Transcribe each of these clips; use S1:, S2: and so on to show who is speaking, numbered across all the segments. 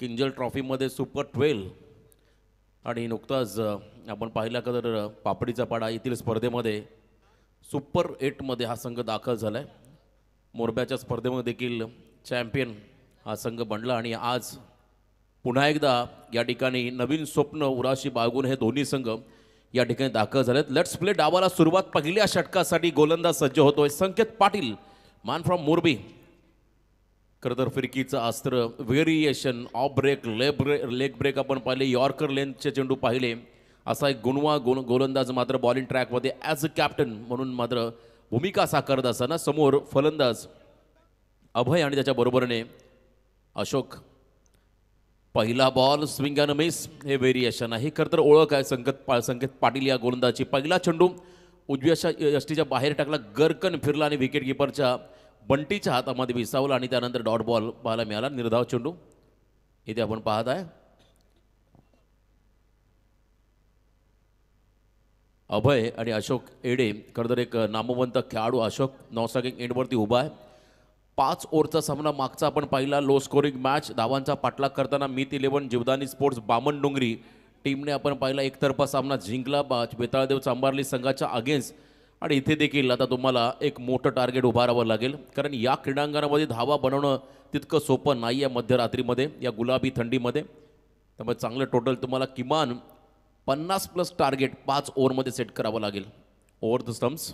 S1: Kinjal ट्रॉफीमध्ये super 12 आणि नुकताच आपण पाहिला का तर पापडीचा पाडा येथील स्पर्धेमध्ये सुपर 8 मध्ये हा संघ दाखल झालाय. मोरब्याच्या स्पर्धेमध्ये देखील चॅम्पियन हा संघ बनला आणि आज पुन्हा एकदा या ठिकाणी नवीन स्वप्न उराशी बाळगून हे दोन्ही संघ या ठिकाणी दाखल झालेत. लेट्स प्ले डावाला सुरुवात पहिल्या षटकासाठी गोलंदाज सज्ज होतोय संकेत पाटील मान फ्रॉम मोरबी. खरंतर फिरकीचं अस्त्र variation of break leg break आपण पाहिले, यॉर्कर लेंथचे चेंडू पाहिले. असा एक गुणवा गोलंदाज मात्र बॉलिंग ट्रॅकमध्ये ॲज अ कॅप्टन म्हणून मात्र भूमिका साकारत असताना समोर फलंदाज अभय आणि त्याच्या बरोबरीने अशोक. पहिला बॉल स्विंग अँड मिस हे व्हेरिएशन आहे. खरं तर ओळख आहे संकेत पाटील या गोलंदाजी. पहिला चेंडू उजव्या यष्टीच्या बाहेर टाकला, गरकन फिरला आणि विकेट किपरच्या बंटीच्या हातामध्ये विसावला आणि त्यानंतर डॉट बॉल पाहायला मिळाला. निर्धाव चेंडू इथे आपण पाहत आहे. अभय आणि अशोक एडे खरं तर एक नामवंत खेळाडू. अशोक नॉस्टॅगिंग एंडवरती उभा आहे. 5 ओव्हरचा सामना मागचा आपण पाहिला, लो स्कोरिंग मॅच. धावांचा पाठलाग करताना मीत 11 जीवदानी स्पोर्ट्स बामणडोंगरी टीमने आपण पाहिला एकतर्फा सामना जिंकला बेताळदेव चांभारली संघाच्या अगेन्स्ट. आणि इथे देखील आता तुम्हाला एक मोठं टार्गेट उभारावं लागेल, कारण या क्रीडांगणामध्ये धावा बनवणं तितकं सोपं नाही आहे मध्यरात्रीमध्ये या गुलाबी थंडीमध्ये. त्यामुळे चांगलं टोटल तुम्हाला किमान 50+ टार्गेट 5 ओव्हरमध्ये सेट करावं लागेल. ओव्हर द स्टम्प्स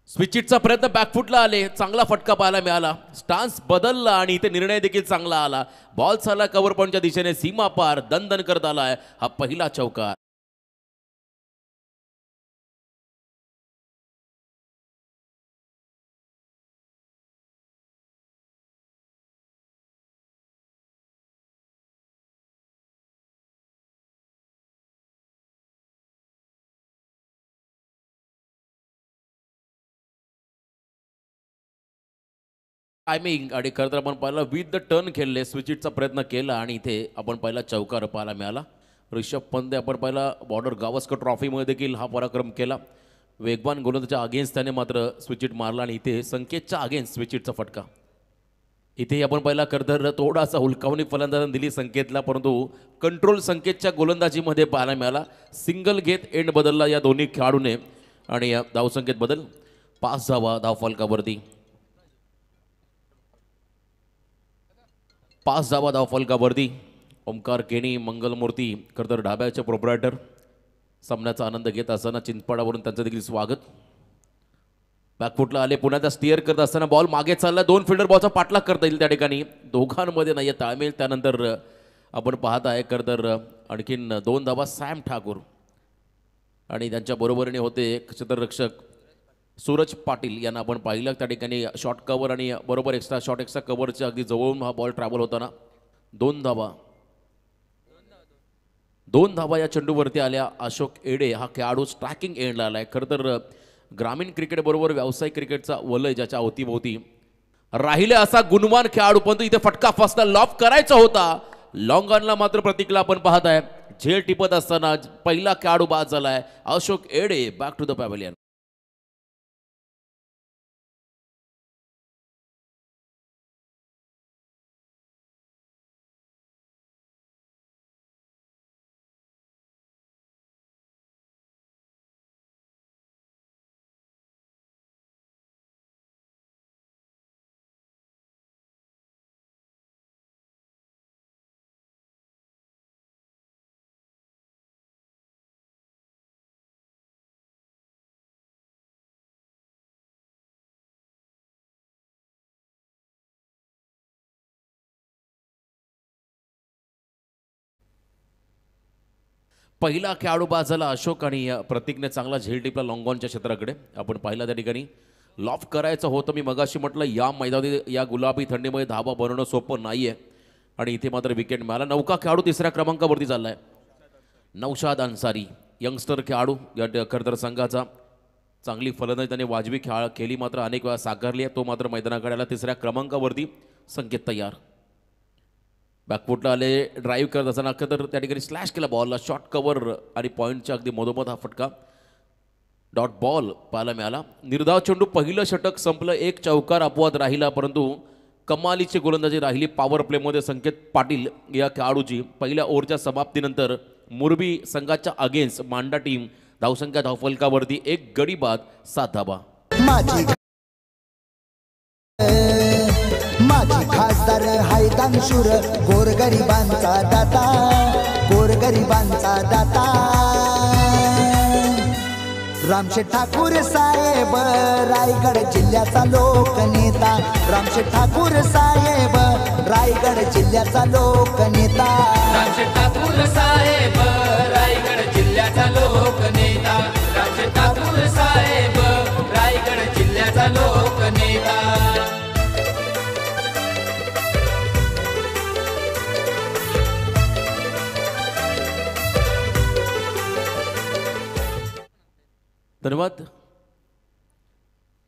S1: स्विचिटचा प्रयत्न बॅकफुटला आले, चांगला फटका पाहायला मिळाला. स्टान्स बदलला आणि इथे निर्णय देखील चांगला आला. बॉल चालला कव्हर पॉईंटच्या दिशेने, सीमा पार दणदण करत आलाय हा पहिला चौकार. टायमिंग आणि खरं तर आपण पाहिलं विथ द टर्न खेळले, स्विचिटचा प्रयत्न केला आणि इथे आपण पाहिला चौकार पाहायला मिळाला. ऋषभ पंत आपण पाहिला बॉर्डर गावस्कर ट्रॉफीमध्ये देखील हा पराक्रम केला. वेगवान गोलंदाजाच्या अगेन्स्ट त्याने मात्र स्विचिट मारला आणि इथे संकेतच्या अगेन्स्ट स्विचिटचा फटका. इथे आपण पाहिला खरं तर थोडासा हुलकावणी फलंदाजाने दिली संकेतला, परंतु कंट्रोल संकेतच्या गोलंदाजीमध्ये पाहायला मिळाला. सिंगल घेत एंड बदलला या दोन्ही खेळाडूने आणि धावसंकेत बदल. 5 धावा धावफलकावरती. 5 धावा धावफलकावरती. ओमकार केणी मंगलमूर्ती खरं तर ढाब्याचे प्रोप्रायटर सामन्याचा आनंद घेत असताना चिंचपाडावरून त्यांचं देखील स्वागत. बॅकफुटला आले, पुण्याचा स्टिअर करत असताना बॉल मागे चालला. 2 फिल्डर बॉलचा पाठलाग करता येईल त्या ठिकाणी. दोघांमध्ये नाही ताळमेळ. त्यानंतर आपण पाहत आहे खरं तर आणखीन 2 धावा सॅम ठाकूर आणि त्यांच्या बरोबरीने होते क्षेत्ररक्षक सूरज पाटील यांना आपण पाहिलं. त्या ठिकाणी शॉर्ट कव्हर आणि बरोबर एक्स्ट्रा कव्हरच्या अगदी जवळून हा बॉल ट्रॅव्हल होताना 2 धावा या चेंडूवरती आल्या. अशोक एडे हा खेळाडू स्ट्रायकिंग एंडला आलाय. खरं तर ग्रामीण क्रिकेट बरोबर व्यावसायिक क्रिकेटचा वलय ज्याच्या अवतीभोवती राहिले असा गुणवान खेळाडू, परंतु इथे फटका फसला. लॉफ करायचा होता, लॉंग ऑनला मात्र प्रतीकला आपण पाहत आहे झेल टिपत असताना पहिला खेळाडू बाद झालाय. Ashok Ede back to the pavilion. पहिला खेळाडू बाद झाला अशोक आणि प्रतीकने चांगला झेल टिपला लॉंगॉनच्या क्षेत्राकडे. आपण पाहिला त्या ठिकाणी लॉफ करायचं होतं. मी मगाशी म्हटलं या मैदानात या गुलाबी थंडीमध्ये धावा बनवणं सोपं नाही आहे आणि इथे मात्र विकेट मिळाला. नौका खेळाडू 3ऱ्या क्रमांकावरती चालला आहे. नौशाद अन्सारी यंगस्टर खेळाडू या खरतर संघाचा. चांगली फलंदाजी त्याने वाजवी केली, मात्र अनेक वेळा साकारली आहे. तो मात्र मैदानाकडे आला. 3ऱ्या क्रमांकावरती संकेत तयार. बॅकफुटला आले, ड्राईव्ह करत असताना तर त्या ठिकाणी स्लॅश केला बॉलला. शॉर्ट कव्हर आणि पॉईंटच्या अगदी मधोमध हा फटका. डॉट बॉल पाहायला मिळाला. निर्धाव चेंडू पहिलं षटक संपलं. 1 चौकार अपवाद राहिला, परंतु कमालीची गोलंदाजी राहिली पॉवर प्लेमध्ये संकेत पाटील या खेळाडूची पहिल्या ओव्हरच्या समाप्तीनंतर मोरबी संघाच्या अगेन्स्ट मांडा टीम धावसंख्या धावफलकावरती 1 गडी बाद 7 धाबा।
S2: माझी खासदार हायदान शूर गोरगरिबांचा दाता, गोरगरिबांचा दाता रामशेठ ठाकूर साहेब रायगड जिल्ह्याचा लोकनेता, रामशेठ ठाकूर साहेब रायगड जिल्ह्याचा लोकनेता,
S3: रामशेठ ठाकूर साहेब रायगड जिल्ह्याचा लोकनेता, रामशेठ ठाकूर साहेब रायगड जिल्ह्याचा लोकनेता।
S1: धन्यवाद।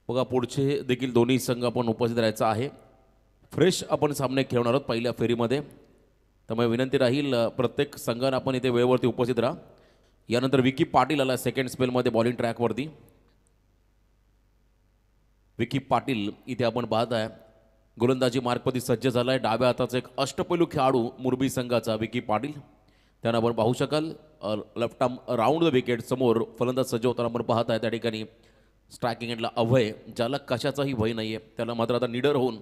S1: बघा पुढचे देखील दोन्ही संघ आपण उपस्थित राहायचं आहे। फ्रेश आपण सामने खेळणार आहोत पहिल्या फेरीमध्ये, त्यामुळे विनंती राहील प्रत्येक संघाने आपण इथे वेळेवरती उपस्थित राहा। यानंतर विकी पाटील आला सेकंड स्पेलमध्ये बॉलिंग ट्रॅकवरती। विकी पाटील इथे आपण पाहत आहे गोलंदाजी मार्गपती सज्ज झाला आहे। डाव्या हाताचा एक अष्टपैलू खेळाडू मुरबी संघाचा विकी पाटील, त्यांना आपण पाहू शकाल left arm round the wicket समोर फलंदाज सज्ज होताना आपण पाहत आहे। त्या ठिकाणी स्ट्रायकिंग एंडला अभय, ज्याला कशाचाही भय नाही आहे, त्याला मात्र आता निडर होऊन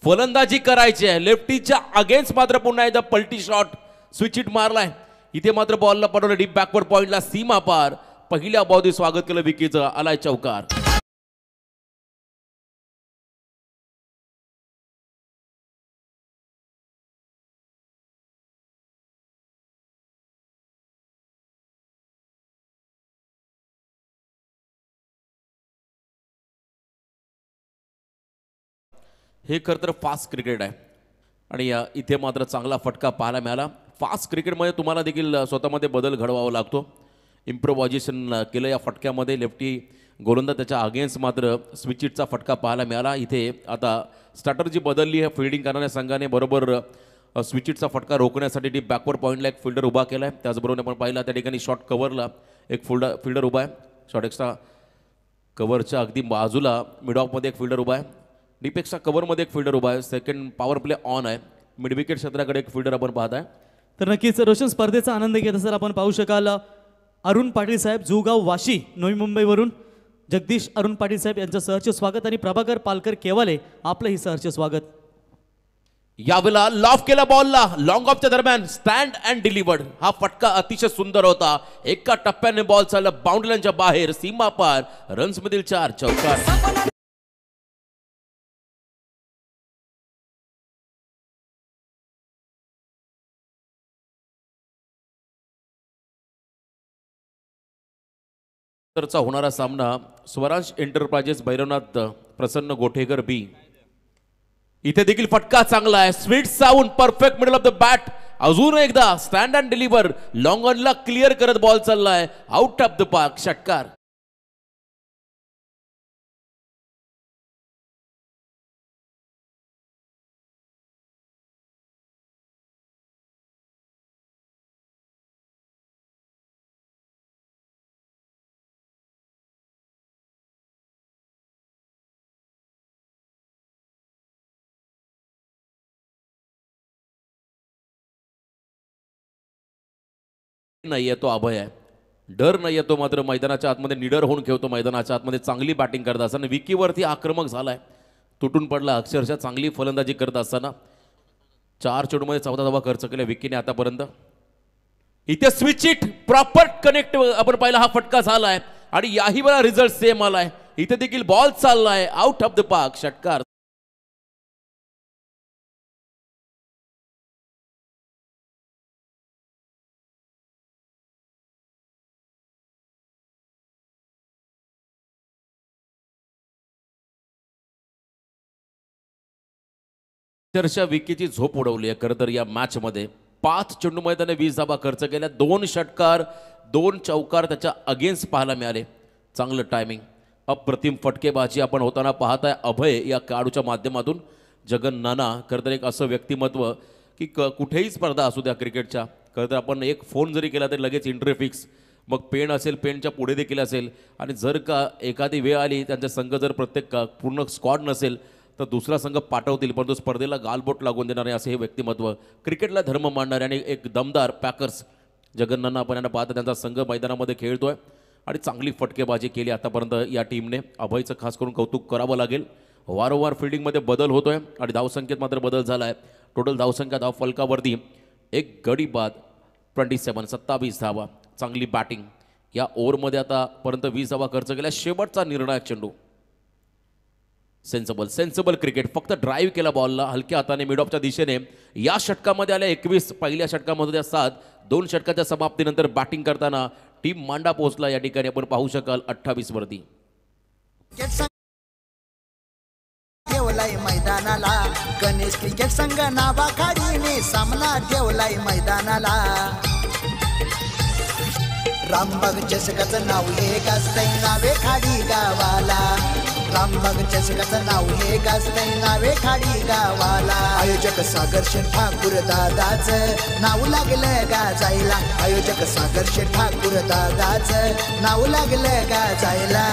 S1: फलंदाजी करायची आहे। लेफ्टीच्या अगेन्स्ट मात्र पुन्हा एकदा पलटी शॉट स्विच हिट मारलाय। इथे मात्र बॉलला पडवलं डीप बॅकवर्ड पॉइंटला सीमा पार। पहिल्या बॉलने स्वागत केलं विकीचं, आलाय चौकार। हे खरं तर फास्ट क्रिकेट आहे आणि इथे मात्र चांगला फटका पाहायला मिळाला। फास्ट क्रिकेटमध्ये तुम्हाला देखील स्वतःमध्ये बदल घडवावा लागतो। इम्प्रोव्हायझेशन केलं या फटक्यामध्ये। लेफ्टी गोलंदाज त्याच्या अगेन्स्ट मात्र स्विच हिटचा फटका पाहायला मिळाला। इथे आता स्ट्रॅटर्जी बदलली आहे। फिल्डिंग करणाऱ्या संघाने बरोबर स्विच हिटचा फटका रोखण्यासाठी डीप बॅकवर्ड पॉईंटला एक फिल्डर उभा केला आहे। त्याचबरोबर आपण पाहिला त्या ठिकाणी शॉट कव्हरला एक फिल्डर उभा आहे। शॉट एक्स्ट्रा कव्हरच्या अगदी बाजूला मिड ऑफमध्ये एक फिल्डर उभा आहे। डीपेक्षा कव्हरमध्ये एक फिल्डर उभा आहे। सेकंड पॉवर प्ले ऑन आहे। मिड विकेट क्षेत्राकडे एक फिल्डर आपण पाहत आहे।
S4: तर नक्कीच रोशन स्पर्धेचा आनंद घेत असताना आपण पाहू शकाल अरुण पाटील साहेब जुगाव वाशी नवी मुंबईवरून जगदीश अरुण पाटील साहेब यांचं सहर्ष स्वागत आणि प्रभाकर पालकर केवाले आपलंही सहर्ष स्वागत।
S1: यावेळेला लॉफ केला बॉलला लॉंग ऑफच्या दरम्यान स्टँड अँड डिलिव्हर्ड। हा फटका अतिशय सुंदर होता। एका टप्प्याने बॉल चालला बाउंड्री लाईनच्या बाहेर, सीमा पार, रन्स मधील 4 चौकार। चा होणारा सामना स्वराज एंटरप्राइजेस भैरवनाथ प्रसन्न गोठेकर बी। इथे देखील फटका चांगला आहे। Sweet sound perfect middle of the bat. अजून एकदा स्टँड अँड डिलिव्हर लॉंग ऑनला क्लिअर करत बॉल चाललाय आउट ऑफ द पार्क, षटकार। नाही आहे तो अभय आहे, डर नाही आहे तो मात्र मैदानाच्या आतमध्ये निडर होऊन खेळतो। मैदानाच्या आतमध्ये चांगली बॅटिंग करत असताना विकीवरती आक्रमक झालाय, तुटून पडला अक्षरशः। चांगली फलंदाजी करत असताना 4 चेंडूमध्ये 14 धावा खर्च केल्या विकीने आतापर्यंत। इथे स्विच हिट प्रॉपर कनेक्ट आपण पाहिला, हा फटका झालाय आणि याही वेळा रिझल्ट सेम आलाय। इथे देखील बॉल चाललाय आउट ऑफ द पार्क, षटकार। चर्चा विकीची झोप उडवली आहे खरं तर या मॅच मध्ये। 5 चेंडूमध्ये त्याने 20 धावा खर्च केल्या, 2 षटकार 2 चौकार त्याच्या अगेन्स्ट पाहायला मिळाले। चांगलं टायमिंग, अप्रतिम फटकेबाजी आपण होताना पाहताय अभय या खेळाडूच्या माध्यमातून। जगन नाना खरं तर एक असं व्यक्तिमत्व की कुठेही स्पर्धा असू द्या क्रिकेटच्या, खरं तर आपण एक फोन जरी केला तरी लगेच एंट्री फिक्स। मग पेन असेल, पेनच्या पुढे देखील असेल, आणि जर का एखादी वेळ आली त्यांचा संघ जर प्रत्येक पूर्ण स्क्वॉड नसेल तर दुसरा संघ पाठवतील, परंतु स्पर्धेला गालबोट लागून देणारे असे हे व्यक्तिमत्व, क्रिकेटला धर्म मानणारे आणि एक दमदार पॅकर्स जगन्नाथ आपण यांना पाहता त्यांचा संघ मैदानामध्ये खेळतोय आणि चांगली फटकेबाजी केली आतापर्यंत या टीमने. अभयचं खास करून कौतुक करावं लागेल. वारंवार फिल्डिंगमध्ये बदल होतोय आणि धावसंख्येत मात्र बदल झाला आहे. टोटल धावसंख्या धाव फलकावरती एक गडी बाद 27 धावा. चांगली बॅटिंग या ओव्हरमध्ये आतापर्यंत 20 धावा खर्च केल्या. शेवटचा निर्णायक चेंडू. Sensible cricket. फक्त ड्राईव्ह केला बॉलला हलक्या हाताने मिड ऑफच्या दिशेने. या षटकामध्ये आल्या 21, पहिल्या षटकामध्ये 7. 2 षटकाच्या समाप्तीनंतर बॅटिंग करताना टीम मांडा पोहोचला. या ठिकाणी आपण पाहू शकाल 28 वरती.
S2: ठेवलाय मैदानाला गणेश क्रिकेट संघ नावाखाडीने सामना ठेवलाय मैदानाला. रामबाग चषकाचं नाव हे गाजतंय नावे खाडी गावाला. रामबाग चषकाचं नाव हे गाजतंय नावे खाडी गावाला. आयोजक सागर शेठ ठाकूर दादाचं नाव लागलं गाजायला. आयोजक सागर शेठ ठाकूर दादाचं नाव लागलं गाजायला.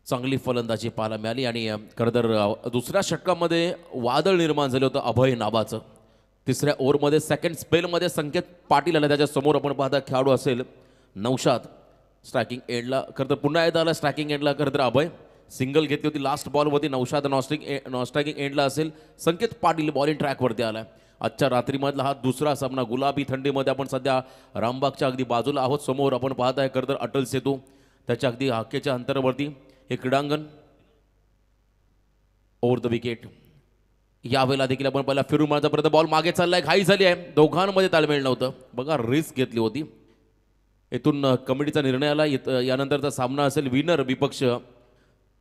S1: चांगली फलंदाजी पाहायला मिळाली आणि खरं तर दुसऱ्या षटकामध्ये वादळ निर्माण झालं होतं अभय नावाचं. तिसऱ्या ओव्हरमध्ये सेकंड स्पेलमध्ये संकेत पाटील आला. त्याच्यासमोर आपण पाहता खेळाडू असेल नौशाद. स्ट्रायकिंग एंडला खरं तर पुन्हा एकदा आला. स्ट्रायकिंग एंडला खरं तर अभय सिंगल घेतली होती लास्ट बॉलवरती. नौशाद स्ट्रायकिंग एंडला असेल. संकेत पाटील बॉलिंग ट्रॅकवरती आला. आजच्या रात्रीमधला हा दुसरा सामना. गुलाबी थंडीमध्ये आपण सध्या रामबागच्या अगदी बाजूला आहोत. समोर आपण पाहत आहे खरं तर अटल सेतू. त्याच्या अगदी हाकेच्या अंतरावरती हे क्रीडांगण. Over the wicket. यावेळेला देखील आपण पहिला फिरून मारता परत बॉल मागे चाललाय. घाई झाली आहे. दोघांमध्ये ताळमेळ नव्हतं. बघा रिस्क घेतली होती. येथून कमिटीचा निर्णय आला. यानंतरचा सामना असेल विनर विपक्ष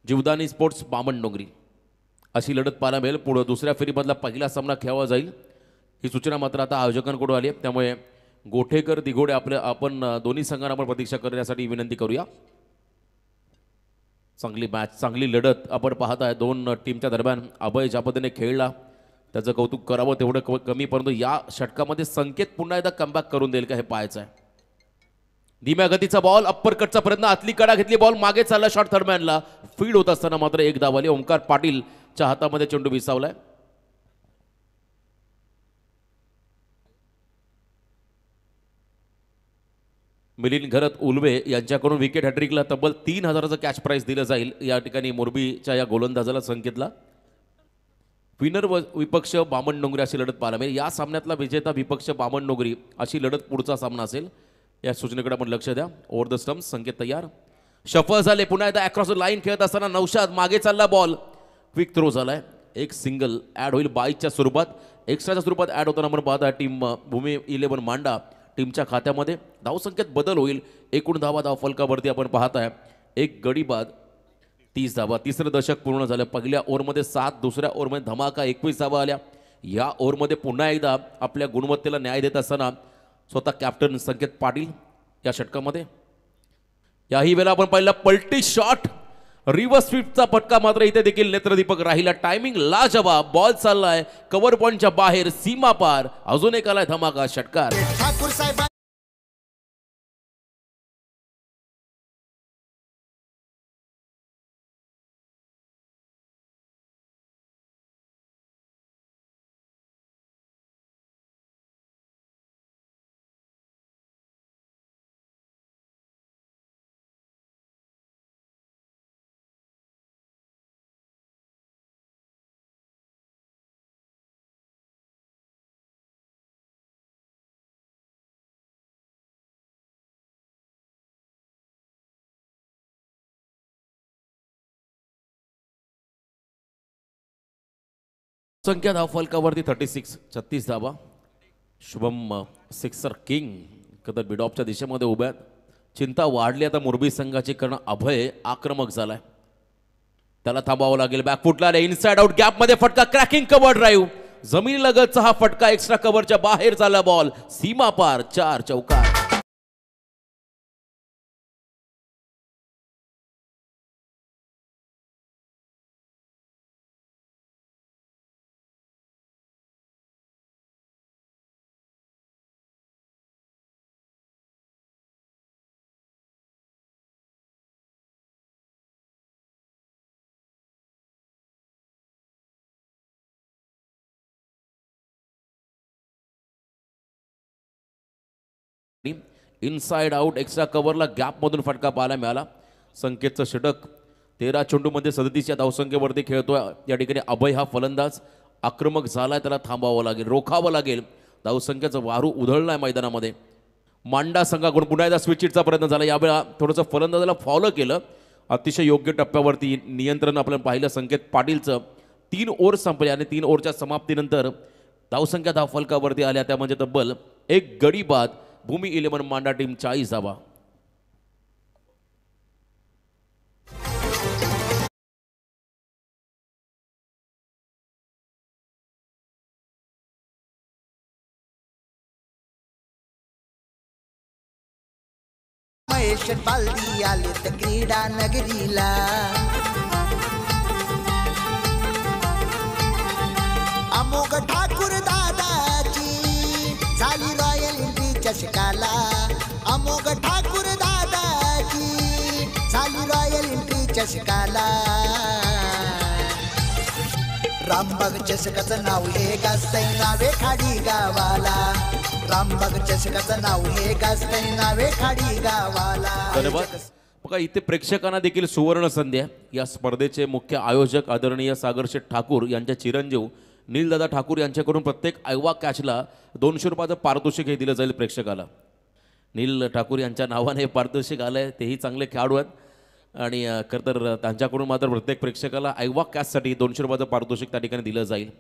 S1: जीवदानी स्पोर्ट्स बामणडोंगरी अशी लढत पाहायला मिळेल. पुढं दुसऱ्या फेरीमधला पहिला सामना खेळला जाईल ही सूचना मात्र आता आयोजकांकडून आली आहे. त्यामुळे गोठेकर दिघोडे आपण दोन्ही संघांना आपण प्रतीक्षा करण्यासाठी विनंती करूया. चांगली मॅच चांगली लढत आपण पाहत आहे दोन टीमच्या दरम्यान. अभय ज्या पद्धतीने खेळला त्याचं कौतुक करावं तेवढं कमी. परंतु या षटकामध्ये संकेत पुन्हा एकदा कमबॅक करून देईल का हे पाहायचं आहे. धीम्या गतीचा बॉल अप्परकटचा प्रयत्न. आतली कडा घेतली. बॉल मागे चालला. शॉट थर्डमॅनला फील्ड होत असताना मात्र एक धाव आली. ओंकार पाटीलच्या हातामध्ये चेंडू विसावलाय. मिलिंद घरत उलवे यांच्याकडून विकेट हॅट्रिकला तब्बल 3000चं कॅच प्राइस दिलं जाईल. या ठिकाणी मोरबीच्या या गोलंदाजाला संकेतला. विनर विपक्ष बामणडोंगरी अशी लढत पाहायला मिळेल. या सामन्यातला विजेता विपक्ष बामणडोंगरी अशी लढत पुढचा सामना असेल. या सूचनेकडे आपण लक्ष द्या. ओव्हर द स्टंप संकेत तयार. शफल झाले. पुन्हा एकदा अक्रॉस द लाईन खेळत असताना नौशाद मागे चालला. बॉल क्विक थ्रो झालाय. एक सिंगल ॲड होईल 22च्या स्वरूपात. एक्स्ट्राच्या स्वरूपात ॲड होताना आपण पाहता टीम भूमी 11 मांडा टीमच्या खात्यामध्ये. धावसंख्येत बदल होईल. एकूण धाव फलकावरती आपण पाहताय एक गडी बाद 30 धावा. तिसरं दशक पूर्ण झालं. पहिल्या ओव्हरमध्ये 7, दुसऱ्या ओव्हरमध्ये धमाका 21 धावा आल्या. या ओव्हरमध्ये पुन्हा एकदा आपल्या गुणवत्तेला न्याय देत असताना स्वतः कॅप्टन संकेत पाटील या षटकामध्ये. याही वेळेला आपण पाहिला पलटी शॉट. रिव्हर्स स्वीपचा फटका मात्र इथे देखील नेत्रदीपक राहिला. टायमिंग लाजवाब. बॉल चाललाय कव्हर पॉईंटच्या बाहेर सीमा पार. अजून एक आलाय धमाका षटकार.
S2: ठाकूर साहेब
S1: संख्या धाव फलकावरती 36 धावा. शुभम सिक्सर किंग कदर बिडॉपच्या दिशेमध्ये उभ्यात. चिंता वाढली आता मोरबी संघाची कारण अभय आक्रमक झालाय. त्याला थांबावं लागेल. बॅकफुटला इनसाइड आउट गॅपमध्ये फटका. Cracking cover drive. जमिनीलगतचा हा फटका एक्स्ट्रा कव्हरच्या बाहेर झाला बॉल सीमा पार 4 चौकार. इनसाइड आउट एक्स्ट्रा कव्हरला गॅपमधून फटका पाहायला मिळाला. संकेतचं षटक 13 चेंडूमध्ये 37 या धावसंख्येवरती खेळतोय. या ठिकाणी अभय हा फलंदाज आक्रमक झालाय, त्याला थांबावं लागेल, रोखावं लागेल. धावसंख्येचं वारू उधळलाय मैदानामध्ये. मांडा संघाकडून पुन्हा एकदा स्विचिटचा प्रयत्न झाला. यावेळेला थोडंसं फलंदाजाला फॉलो केलं. अतिशय योग्य टप्प्यावरती नियंत्रण आपल्याला पाहिलं संकेत पाटीलचं. 3 ओव्हर संपले आणि 3 ओव्हरच्या समाप्तीनंतर धावसंख्या धावफलकावरती आल्या त्या म्हणजे तब्बल 1 गडी बाद. भूमी 11 मांडा टीम 40 धावा.
S2: महेश बालदी आलेत क्रीडा नगरीला. अमोघ ठाकूर दादाची झाली रॉयल एंट्री चषकाला. अमोघ ठाकूर दादाची झाली रॉयल एंट्री चषकाला. रामबाग चषकाचं नाव हे गाजतंय नावे खाडी गावाला. रामबाग चषकाचं नाव हे गाजतंय नावे खाडी गावाला.
S1: धन्यवाद. बघा इथे प्रेक्षकांना देखील सुवर्ण संधी आहे. या स्पर्धेचे मुख्य आयोजक आदरणीय सागरशेठ ठाकूर यांच्या चिरंजीव नीलदादा ठाकूर यांच्याकडून प्रत्येक आयवा कॅचला 200 रुपयाचं पारितोषिक हे दिलं जाईल प्रेक्षकाला. नील ठाकूर यांच्या नावाने हे पारितोषिक आलं आहे. तेही चांगले खेळाडू आहेत आणि खरं तर त्यांच्याकडून मात्र प्रत्येक प्रेक्षकाला आयवा कॅचसाठी 200 रुपयाचं पारितोषिक त्या ठिकाणी दिलं जाईल.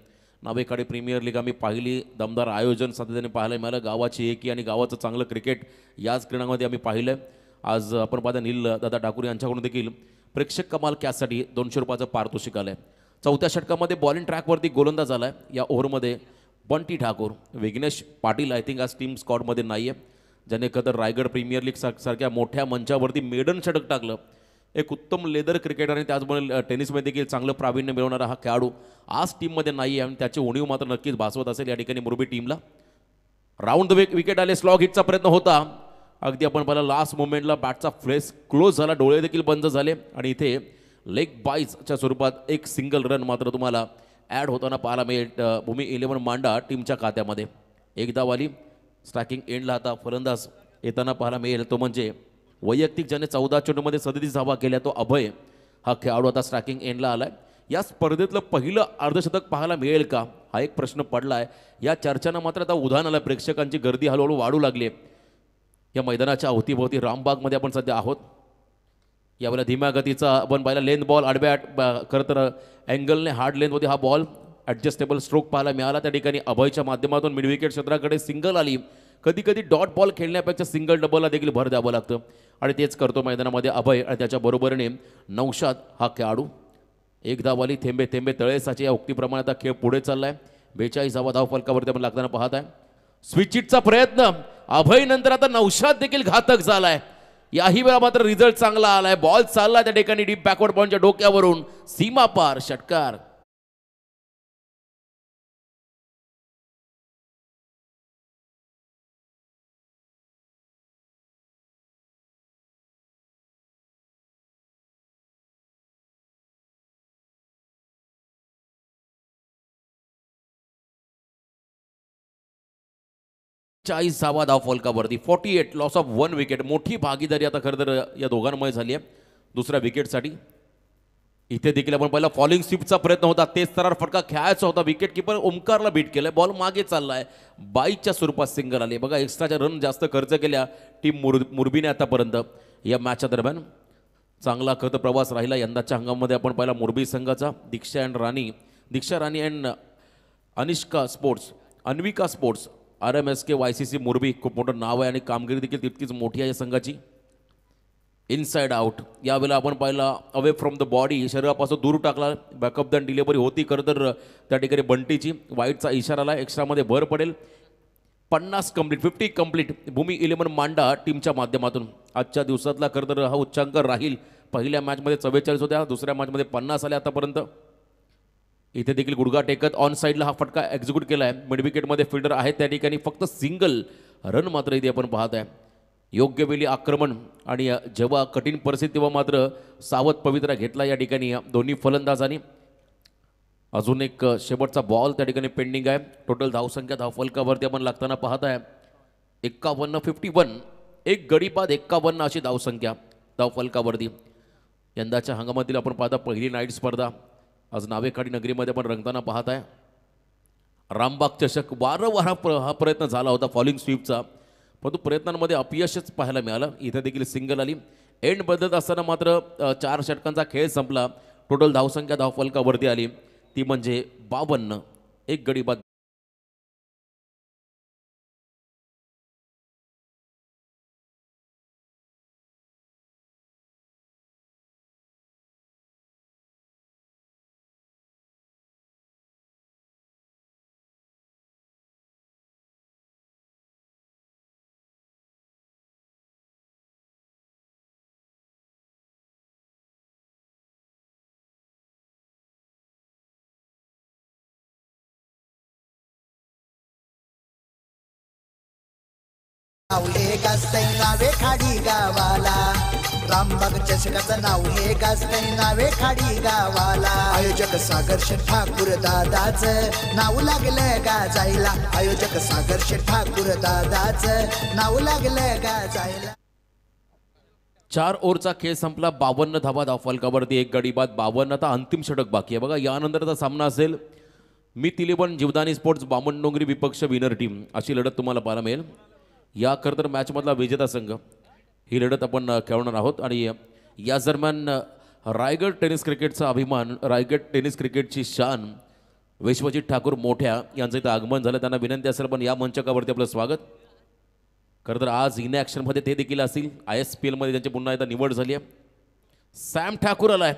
S1: नावेखाडी प्रीमियर लीग आम्ही पाहिली. दमदार आयोजन सातत्याने पाहायला मिळालं. गावाची एकी आणि गावाचं चांगलं क्रिकेट याच क्रीडामध्ये आम्ही पाहिलं. आज आपण पाहता नील दादा ठाकूर यांच्याकडून देखील प्रेक्षक कमाल कॅचसाठी 200 रुपयाचं पारितोषिक आलं आहे. 4थ्या षटकामध्ये बॉलिंग ट्रॅकवरती गोलंदाज झाला आहे. या ओव्हरमध्ये बंटी ठाकूर. विघ्नेश पाटील आय थिंक आज टीम स्कॉडमध्ये नाही आहे, ज्याने खतर रायगड प्रीमियर लीग सारख्या मोठ्या मंचावरती मेडन षटक टाकलं. एक उत्तम लेदर क्रिकेटर आणि त्याचबरोबर टेनिसमध्ये देखील चांगलं प्रावीण्य मिळवणारा हा खेळाडू आज टीममध्ये नाही आहे आणि त्याची उणीव मात्र नक्कीच भासवत असेल या ठिकाणी मुरबी टीमला. राऊंड द विकेट आले. स्लॉग हिटचा प्रयत्न होता. अगदी आपण पाहिलं लास्ट मोमेंटला बॅटचा फ्लेस क्लोज झाला, डोळे देखील बंद झाले आणि इथे लेग बाईजच्या स्वरूपात एक सिंगल रन मात्र तुम्हाला ॲड होताना पाहायला मिळेल भूमी 11 मांडा टीमच्या खात्यामध्ये. एक धाव आली. स्ट्रायकिंग एंडला आता फलंदाज येताना पाहायला मिळेल तो म्हणजे वैयक्तिक ज्याने 14 चेंडूमध्ये 37 धावा केल्या तो अभय हा खेळाडू आता स्ट्रायकिंग एंडला आलाय. या स्पर्धेतलं पहिलं अर्धशतक पाहायला मिळेल का हा एक प्रश्न पडला आहे. या चर्चांना मात्र आता उधाण आलं. प्रेक्षकांची गर्दी हळूहळू वाढू लागली आहे. या मैदानाच्या अवतीभोवती रामबागमध्ये आपण सध्या आहोत. यावेळेला धीम्या गतीचा आपण पाहिला लेंथ बॉल आडव्या खरं तर अँगलने हार्ड लेंथमध्ये हा बॉल ॲडजस्टेबल स्ट्रोक पाहायला मिळाला. त्या ठिकाणी अभयच्या माध्यमातून मिड विकेट क्षेत्राकडे सिंगल आली. कधी कधी डॉट बॉल खेळण्यापेक्षा सिंगल डबलला देखील भर द्यावं लागतं आणि तेच करतो मैदानामध्ये अभय आणि त्याच्या बरोबरीने नौशाद हा खेळाडू. एक धाव आली. थेंबे थेंबे तळेसाचे या उक्तीप्रमाणे आता खेळ पुढे चाललाय. 42 धावा धावफलकावरती आपण लागताना पाहत आहे. स्विचिटचा प्रयत्न अभय नंतर आता नौशाद देखील घातक झालाय. याही वेळा मात्र रिझल्ट चांगला आलाय. बॉल चालला त्या ठिकाणी डीप बॅकवर्ड पॉईंटच्या डोक्यावरून सीमा पार षटकार. चाळीस धावा धावफलकावरती 48 लॉस ऑफ 1 विकेट. मोठी भागीदारी आता खरं तर या दोघांमुळे झाली आहे दुसऱ्या विकेटसाठी. इथे देखील आपण पहिला फॉलिंग स्वीपचा प्रयत्न होता. तेच तरार फटका खेळायचा होता. विकेट किपर ओमकारला बीट केलंय. बॉल मागे चाललाय. 22च्या स्वरूपात सिंगल आले. बघा एक्स्ट्राच्या रन जास्त खर्च केल्या टीम मुरबीने आतापर्यंत या मॅचच्या दरम्यान. चांगला खरं प्रवास राहिला यंदाच्या हंगामामध्ये. आपण पहिला मुरबी संघाचा दीक्षा राणी and Anishka sports Anvika sports RMSK YCC मुरबी खूप मोठं नाव आहे आणि कामगिरी देखील तितकीच मोठी आहे या संघाची. Inside out. यावेळेला आपण पाहिला अवे फ्रॉम द बॉडी, शरीरापासून दूर टाकला. बॅकअप दॅन डिलिव्हरी होती खरं तर त्या ठिकाणी बंटीची. वाईटचा इशाराला एक्स्ट्रामध्ये भर पडेल. 50 कंप्लीट, 50 कंप्लीट भूमी 11 मांडा टीमच्या माध्यमातून. आजच्या दिवसातला खरं तर हा उच्चांक राहील. पहिल्या मॅचमध्ये 44 होत्या, दुसऱ्या मॅचमध्ये 50 आले आतापर्यंत. इथे देखील गुडघा टेकत ऑन साईडला हा फटका एक्झिक्यूट केला आहे. मिड विकेटमध्ये फिल्डर आहेत त्या ठिकाणी, फक्त सिंगल रन मात्र इथे आपण पाहत आहे. योग्य वेळी आक्रमण आणि जेव्हा कठीण परिस्थिती तेव्हा मात्र सावध पवित्रा घेतला या ठिकाणी दोन्ही फलंदाजांनी. अजून एक शेवटचा बॉल त्या ठिकाणी पेंडिंग आहे. टोटल धावसंख्या धावफलकावरती आपण लागताना पाहत आहे 51, 51. एक गडी बाद 51 अशी धावसंख्या धावफलकावरती. यंदाच्या हंगामातील आपण पाहता पहिली नाईट स्पर्धा आज नावेखाडी नगरीमध्ये आपण रंगताना पाहत आहे. रामबाग चषक वारंवार हा प्रयत्न झाला होता फॉलिंग स्वीपचा, परंतु प्रयत्नांमध्ये अपयशच पाहायला मिळालं. इथं देखील सिंगल आली. एंड बदलत असताना मात्र 4 षटकांचा खेळ संपला. टोटल धावसंख्या धावफलकावरती आली ती म्हणजे 52. एक गडी बाद.
S2: नाव हे गाजतंय नावे खाडी गावाला. रामबाग चषकाचं नाव हे गाजतंय नावे खाडी गावाला. आयोजक सागर शेठ ठाकूर दादाच नाव लागलं गाजायला. आयोजक सागर शेठ ठाकूर दादाच नाव लागलं गाजायला.
S1: 4 ओव्हरचा खेळ संपला. 52 धावा धावफलकावरती. एक गडी बाद 52. आता अंतिम षटक बाकी आहे बघा. यानंतरचा सामना असेल मित 11 जीवदानी स्पोर्ट्स बामणडोंगरी विपक्ष विनर टीम अशी लढत तुम्हाला पाहायला मिळेल. या खरं तर मॅचमधला विजेता संघ ही लढत आपण खेळणार आहोत. आणि याच दरम्यान रायगड टेनिस क्रिकेटचा अभिमान, रायगड टेनिस क्रिकेटची शान विश्वजित ठाकूर मोठ्या यांचं इथं आगमन झालं. त्यांना विनंती असेल पण या मंचकावरती आपलं स्वागत. खरं तर आज इन ॲक्शनमध्ये ते देखील असतील. ISPLमध्ये त्यांची पुन्हा एकदा निवड झाली आहे. सॅम ठाकूर आलाय.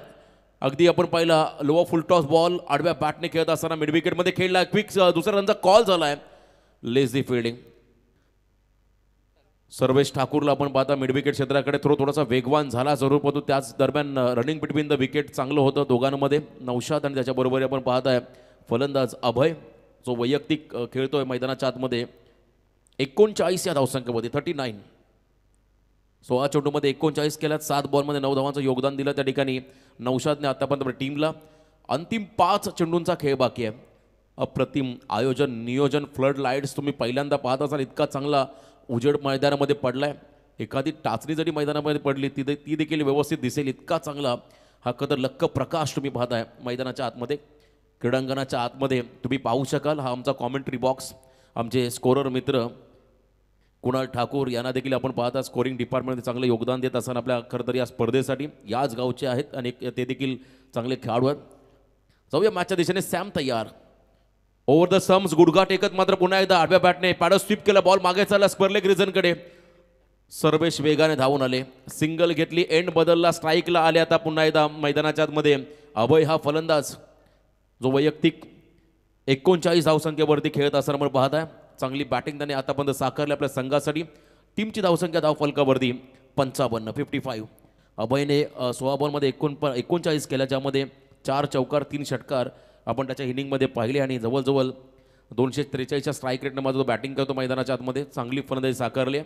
S1: अगदी आपण पाहिला लोअर फुल टॉस बॉल आडव्या बॅटने खेळत असताना मिड विकेटमध्ये खेळला. क्विक दुसऱ्या रनचा कॉल झाला आहे. Lazy fielding. सर्वेश ठाकूरला आपण पाहता मिड विकेट क्षेत्राकडे थोडासा वेगवान झाला जरूर, परंतु त्याच दरम्यान रनिंग बिटवीन द विकेट चांगलं होतं दोघांमध्ये. नौशाद आणि त्याच्याबरोबर आपण पाहताय फलंदाज अभय जो वैयक्तिक खेळतोय मैदानाच्या आतमध्ये. 39 या धावसंख्येमध्ये 39. 16 चेंडूमध्ये 39 केल्यात. 7 बॉलमध्ये 9 धावांचं योगदान दिलं त्या ठिकाणी नौशादने आतापर्यंत टीमला. अंतिम 5 चेंडूंचा खेळ बाकी आहे. अप्रतिम आयोजन नियोजन. फ्लड लाईट्स तुम्ही पहिल्यांदा पाहत असाल. इतका चांगला उजेड मैदानामध्ये पडलाय. एखादी टाचणी जरी मैदानामध्ये पडली ती देखील व्यवस्थित दिसेल. इतका चांगला हा कदर लक्क प्रकाश तुम्ही पाहताय मैदानाच्या आतमध्ये. क्रीडांगणाच्या आतमध्ये तुम्ही पाहू शकाल. हा आमचा कॉमेंट्री बॉक्स. आमचे स्कोरर मित्र कुणाल ठाकूर यांना देखील आपण पाहता स्कोरिंग डिपार्टमेंटमध्ये चांगलं योगदान देत असताना आपल्या खरं तर या स्पर्धेसाठी याच गावचे आहेत आणि ते देखील चांगले खेळाडू आहेत. जाऊया मॅचच्या दिशेने. सॅम तयार. ओव्हर द सम्स गुडघा टेकत मात्र पुन्हा एकदा आडव्या बॅटने पॅडो स्वीप केला. बॉल मागे चालला स्पर्लेग रिझनकडे. सर्वेश वेगाने धावून आले. सिंगल घेतली. एंड बदलला. स्ट्राईकला आले आता पुन्हा एकदा मैदानाच्या आतमध्ये. अभय हा फलंदाज जो वैयक्तिक 39 धावसंख्येवरती खेळत असताना आपण पाहताय चांगली बॅटिंग त्याने आतापर्यंत साकारली आपल्या संघासाठी. टीमची धावसंख्या धावफलकावरती 55, 55. अभयने 16 बॉलमध्ये 39 केल्या, ज्यामध्ये 4 चौकार 3 षटकार आपण त्याच्या इनिंगमध्ये पाहिले. आणि जवळजवळ 243च्या स्ट्राईक रेटनं माझा जो बॅटिंग करतो मैदानाच्या आतमध्ये चांगली फलंदाजी साकारली.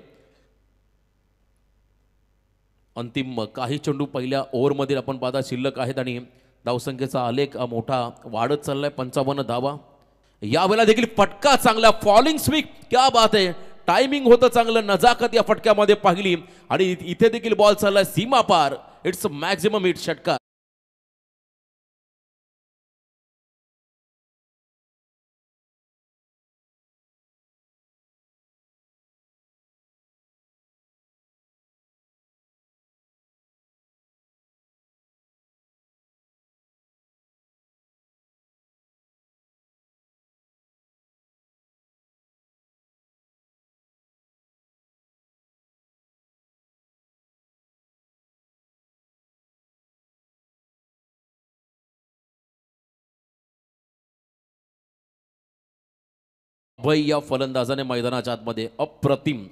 S1: अंतिम काही चेंडू पहिल्या ओव्हरमध्ये आपण पाहता शिल्लक आहेत आणि धावसंख्येचा आलेख मोठा वाढत चाललाय. 55 धावा. यावेळेला देखील फटका चांगला. Falling sweep. क्या बात आहे. टायमिंग होतं चांगलं. नजाकत या फटक्यामध्ये पाहिली आणि इथे देखील बॉल चाललाय सीमा पार. इट्स मॅक्झिमम हिट षटकार. अभय या फलंदाजाने मैदानाच्या आतमध्ये अप्रतिम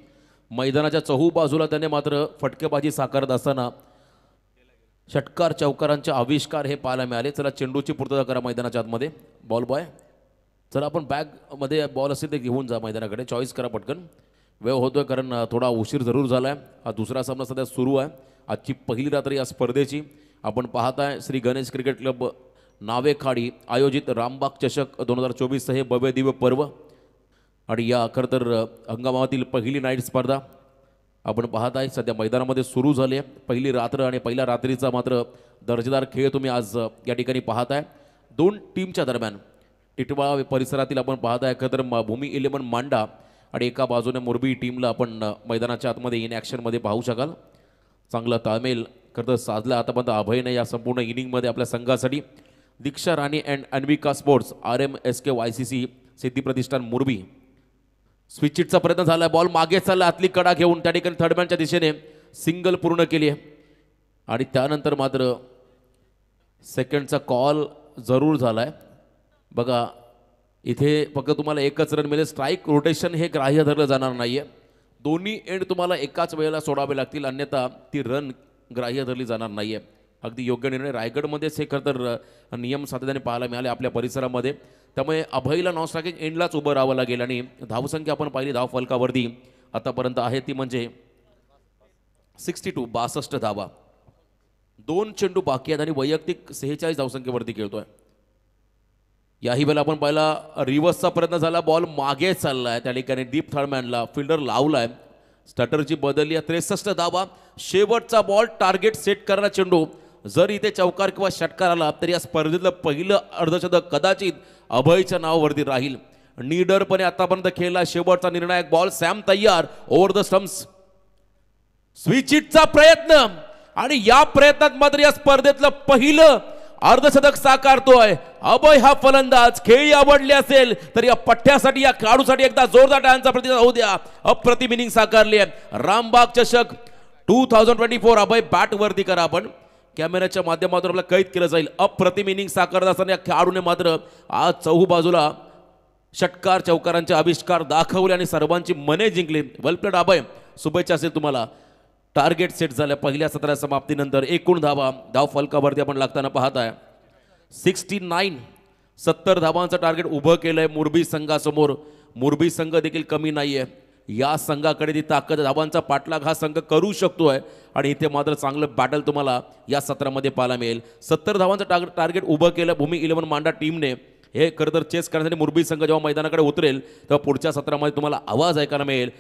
S1: मैदानाच्या चहू बाजूला त्याने मात्र फटकेबाजी साकारत असताना षटकार चौकारांचे आविष्कार हे पाहायला मिळाले. चला चेंडूची पूर्तता करा मैदानाच्या आतमध्ये. बॉल बॉय चला आपण बॅगमध्ये बॉल असेल ते घेऊन जा मैदानाकडे. चॉईस करा पटकन, वेळ होतोय कारण थोडा उशीर जरूर झाला आहे. हा दुसरा सामना सध्या सुरू आहे. आजची पहिली रात्र या स्पर्धेची आपण पाहताय श्री गणेश क्रिकेट क्लब नावेखाडी आयोजित रामबाग चषक 2024 हे भव्य दिव्य पर्व आणि या खरं तर हंगामातील पहिली नाईट स्पर्धा आपण पाहत आहे सध्या मैदानामध्ये सुरू झाली आहे. पहिली रात्र आणि पहिल्या रात्रीचा मात्र दर्जेदार खेळ तुम्ही आज या ठिकाणी पाहत आहे. दोन टीमच्या दरम्यान टिटवाळा परिसरातील आपण पाहत आहे खरं तर भूमी 11 मांडा आणि एका बाजूने मोरबी टीमला आपण मैदानाच्या आतमध्ये इन ॲक्शनमध्ये पाहू शकाल. चांगला ताळमेल खरं तर साधला आतापर्यंत अभयने या संपूर्ण इनिंगमध्ये आपल्या संघासाठी. दीक्षा राणी and Anvika sports RMSK YCC सिद्धी प्रतिष्ठान मोरबी स्विचिटचा प्रयत्न झाला. बॉल मागे चालला आतली कडा घेऊन त्या ठिकाणी थर्डमॅनच्या दिशेने सिंगल पूर्ण केली आहे आणि त्यानंतर मात्र सेकंडचा कॉल जरूर झाला आहे. बघा इथे फक्त तुम्हाला एकच रन मिळेल. स्ट्राईक रोटेशन हे ग्राह्य धरलं जाणार नाही आहे. दोन्ही एंड तुम्हाला एकाच वेळेला सोडावे लागतील अन्यथा ती रन ग्राह्य धरली जाणार नाही आहे. अगदी योग्य निर्णय. रायगडमध्येच हे खरं तर नियम सातत्याने पाहायला मिळाले आपल्या परिसरामध्ये. त्यामुळे अभयला नॉन स्ट्रायकिंग एंडलाच उभं राहावं लागेल आणि धावसंख्या आपण पाहिली धाव फलकावरती आतापर्यंत आहे ती म्हणजे 62 धावा. 2 चेंडू बाकी आहेत आणि वैयक्तिक 46 धावसंख्येवरती खेळतोय. याही वेळेला आपण पाहिला रिव्हर्सचा प्रयत्न झाला. बॉल मागे चाललाय त्या ठिकाणी डीप थर्डमॅनला फिल्डर लावलाय. स्टटरची बदलली आहे. 63 धावा. शेवटचा बॉल टार्गेट सेट करणारा चेंडू. जर इथे चौकार किंवा षटकार आला तरी या स्पर्धेतलं पहिलं अर्धशतक कदाचित अभयच्या नावावरती राहील. नीडरपणे आतापर्यंत खेळला शेवटचा निर्णायक बॉल. सॅम तयार ओव्हर द स्टम्प्स. स्विचिटचा प्रयत्न आणि या प्रयत्नात मात्र या स्पर्धेतलं पहिलं अर्धशतक साकारतोय अभय हा फलंदाज. खेळी आवडली असेल तर या पठ्ठ्यासाठी या खेळाडूसाठी एकदा जोरदार टाळ्यांचा प्रतिसाद होऊ द्या. अप्रतिम इनिंग साकारली आहे. रामबाग चषक 2024 अभय बॅट वरती करा आपण. कॅमेऱ्याच्या माध्यमातून आपल्याला कैद केलं जाईल. अप्रतिम इनिंग साकारत असताना या खेळाडूने मात्र आज चहू बाजूला षटकार चौकारांचे आविष्कार दाखवले आणि सर्वांची मने जिंकली. वेल प्लेड अभय. शुभेच्छा असेल तुम्हाला. टार्गेट सेट झाल्या पहिल्या सत्राच्या समाप्तीनंतर. एकूण धावा धाव फलकावरती आपण लागताना पाहत आहे 69. 70 धावांचं टार्गेट उभं केलंय मोरबी संघासमोर. मोरबी संघ देखील कमी नाहीये. या संघाकडे ती ताकद धावांचा पाठलाग हा संघ करू शकतोय आणि इथे मात्र चांगलं बॅटल तुम्हाला या सत्रामध्ये पाहायला मिळेल. 70 धावांचं टार्गेट उभं केलं भूमी 11 मांडा टीमने. हे खरं तर चेस करण्यासाठी मोरबी संघ जेव्हा मैदानाकडे उतरेल तेव्हा पुढच्या सत्रामध्ये तुम्हाला आवाज ऐकायला मिळेल.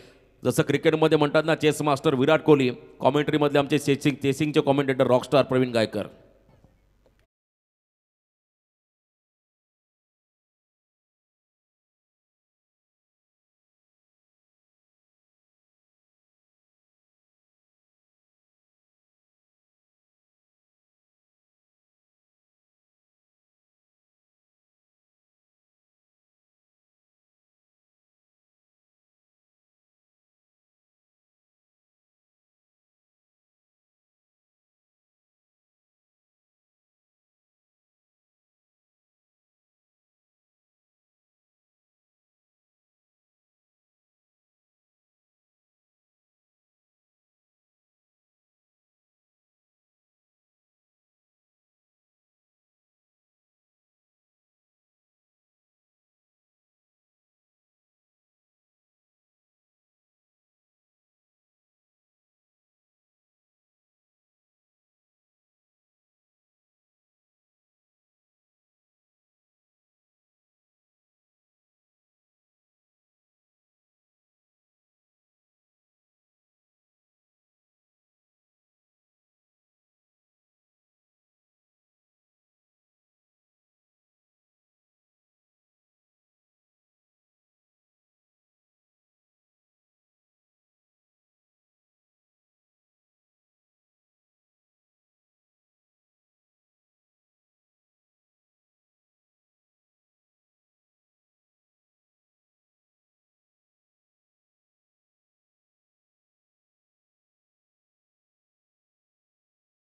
S1: जसं क्रिकेटमध्ये म्हणतात ना चेस मास्टर विराट कोहली. कॉमेंट्रीमधले आमचे चेसिंगचे कॉमेंटेटर रॉकस्टार प्रवीण गायकर.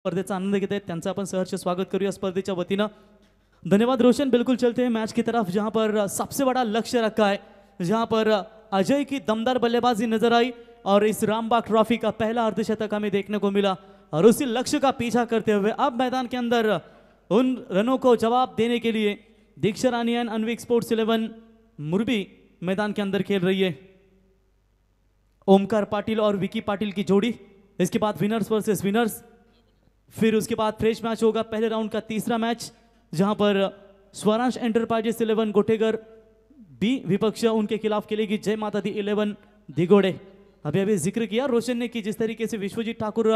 S4: स्पर्धेचा आनंद घेत आहेत त्यांचं आपण सहर्ष स्वागत करूया स्पर्धेच्या वतीनं. धन्यवाद रोशन. बिल्कुल चलते हैं मैच की तरफ जहां पर सबसे बड़ा लक्ष्य रखा है जहां पर अजय की दमदार बल्लेबाजी नजर आई और इस रामबाग ट्रॉफी का पहला अर्धशतक हमें देखने को मिला और उसी लक्ष्य का पीछा करते हुए अब मैदान के अंदर उन रनों को जवाब देने के लिए दीक्षा रानी एंड अनविक स्पोर्ट्स 11 मुरबी मैदान के अंदर खेल रही है। ओमकार पाटिल और विकी पाटिल की जोड़ी, इसके बाद विनर्स वर्सेस विनर्स, फिर उसके बाद फ्रेश मैच होगा पहले राउंड का तीसरा मैच जहां पर स्वरांश एंटरप्राइजेस 11 गोटेगर बी विपक्ष उनके खिलाफ खेलेगी जय माता दी 11 दिगोड़े। अभी जिक्र किया रोशन ने कि जिस तरीके से विश्वजीत ठाकुर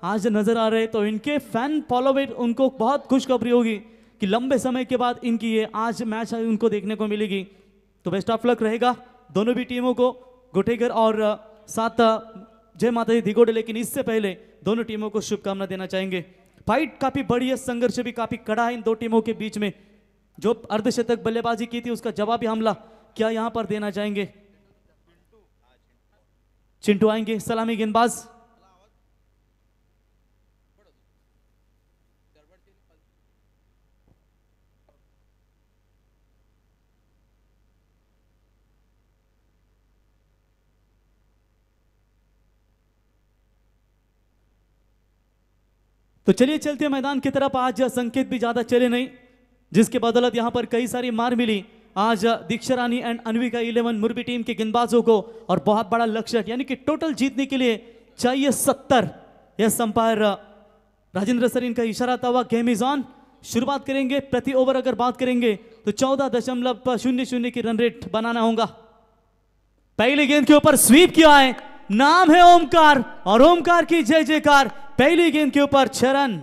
S4: आज नजर आ रहे तो इनके फैन फॉलोवेट उनको बहुत खुशखबरी होगी कि लंबे समय के बाद इनकी ये आज मैच उनको देखने को मिलेगी। तो बेस्ट ऑफ लक रहेगा दोनों भी टीमों को, गोटेगर और साथ जय माता दी दिगोड़े। लेकिन इससे पहले दोनों टीमों को शुभकामना देना चाहेंगे। फाइट काफी बड़ी है, संघर्ष भी काफी कड़ा है इन दो टीमों के बीच में। जो अर्धशतक बल्लेबाजी की थी उसका जवाबी हमला क्या यहां पर देना चाहेंगे? चिंटू आएंगे, सलामी गेंदबाज। तो चलिए चलते हैं मैदान की तरफ। आज संकेत भी ज्यादा चले नहीं, जिसके बदौलत यहां पर कई सारी मार मिली आज दीक्षा रानी एंड अनविका 11 मुरबी टीम के गेंदबाजों को और बहुत बड़ा लक्ष्य यानी कि टोटल जीतने के लिए चाहिए 70। यस अंपायर राजेंद्र सर इनका इशारा था हुआ। गेम इज ऑन, शुरुआत करेंगे। प्रति ओवर अगर बात करेंगे तो 14.00 की रन रेट बनाना होगा। पहली गेंद के ऊपर स्वीप किया है, नाम है ओमकार और ओमकार की जय जयकार। पहली गेंद के ऊपर 6 रन।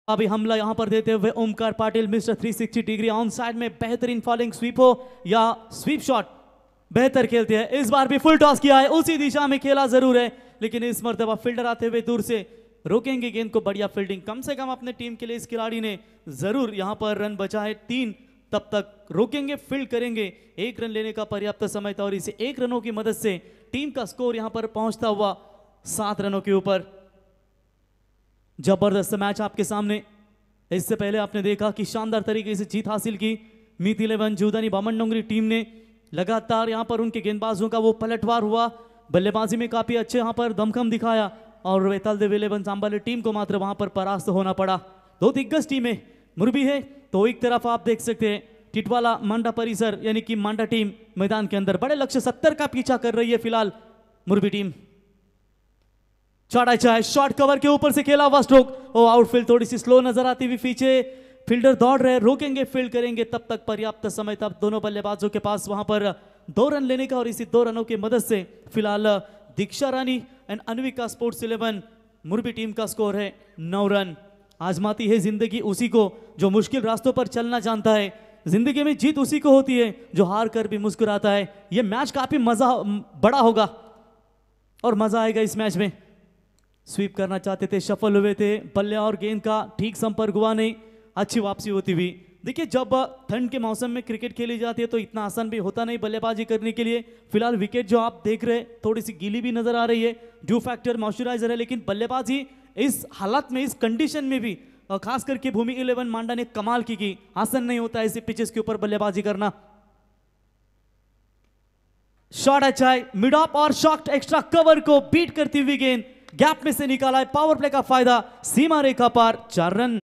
S4: अभी हमला यहां पर देते हुए Omkar Patil mister 360 degree on side में बेहतरीन फॉलिंग स्वीप हो या स्वीप शॉट बेहतर खेलते हैं। इस बार भी फुल टॉस किया है, उसी दिशा में खेला जरूर है लेकिन इस मर्तबा फील्डर आते हुए दूर से रोकेंगे गेंद को। बढ़िया फील्डिंग, कम से कम अपने टीम के लिए इस खिलाड़ी ने जरूर यहां पर रन बचा है 3, तब तक रोकेंगे, फील्ड करेंगे। 1 रन लेने का पर्याप्त समय था और इसे 1 रनों की मदद से टीम का स्कोर यहां पर पहुंचता हुआ 7 रनों के ऊपर। जबरदस्त मैच आपके सामने। इससे पहले आपने देखा कि शानदार तरीके से जीत हासिल की मीत 11 जूदानी बामनडोंगरी टीम ने। लगातार यहां पर उनके गेंदबाजों का वो पलटवार हुआ, बल्लेबाजी में काफी अच्छे यहां पर दमखम दिखाया और वेताल देव 11 सांबाले टीम को मात्र वहां पर परास्त होना पड़ा। 2 दिग्गज टीमें मुरबी है तो एक तरफ आप देख सकते हैं टिटवाला मांडा परिसर यानी कि मांडा टीम मैदान के अंदर बड़े लक्ष्य 70 का पीछा कर रही है फिलहाल मुरबी टीम। चौड़ा चाहे शॉर्ट कवर के ऊपर से खेला हुआ स्ट्रोक, ओ आउटफील्ड थोड़ी सी स्लो नजर आती हुई, पीछे फील्डर दौड़ रहे, रोकेंगे, फील्ड करेंगे, तब तक पर्याप्त समय था दोनों बल्लेबाजों के पास वहां पर 2 रन लेने का और इसी 2 रनों की मदद से फिलहाल दीक्षा रानी एंड अनविका स्पोर्ट्स 11 मुरबी टीम का स्कोर है 9 रन। आजमाती है जिंदगी उसी को जो मुश्किल रास्तों पर चलना जानता है। जिंदगी में जीत उसी को होती है जो हार कर भी मुस्कुराता है। यह मैच काफी बड़ा होगा और मजा आएगा इस मैच में। स्वीप करना चाहते थे, सफल हुए थे, बल्ले और गेंद का ठीक संपर्क हुआ नहीं, अच्छी वापसी होती हुई। देखिए जब ठंड के मौसम में क्रिकेट खेली जाती है तो इतना आसान भी होता नहीं बल्लेबाजी करने के लिए। फिलहाल विकेट जो आप देख रहे थोड़ी सी गीली भी नजर आ रही है, ड्यू फैक्टर मॉइस्चराइजर है, लेकिन बल्लेबाजी इस हालात में, इस कंडीशन में भी खास करके भूमि 11 मांडा ने कमाल की। आसान नहीं होता ऐसे पिचेस के ऊपर बल्लेबाजी करना। शॉट अच्छा है, मिड ऑफ और शॉट एक्स्ट्रा कवर को बीट करती हुई गेंद गैप में से निकाला है। पावर प्ले का फायदा, सीमा रेखा पार 4 run.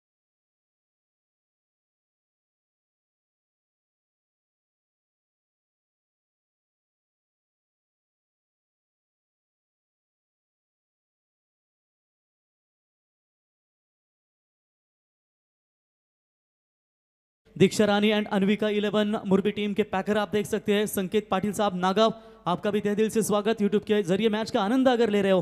S4: Diksha Rani and Anvika 11 मुरबी team के पैकर आप देख सकते हैं। संकेत पाटिल साहब नागाव, आपका भी तहे दिल से स्वागत। यूट्यूब के जरिए मैच का आनंद अगर ले रहे हो,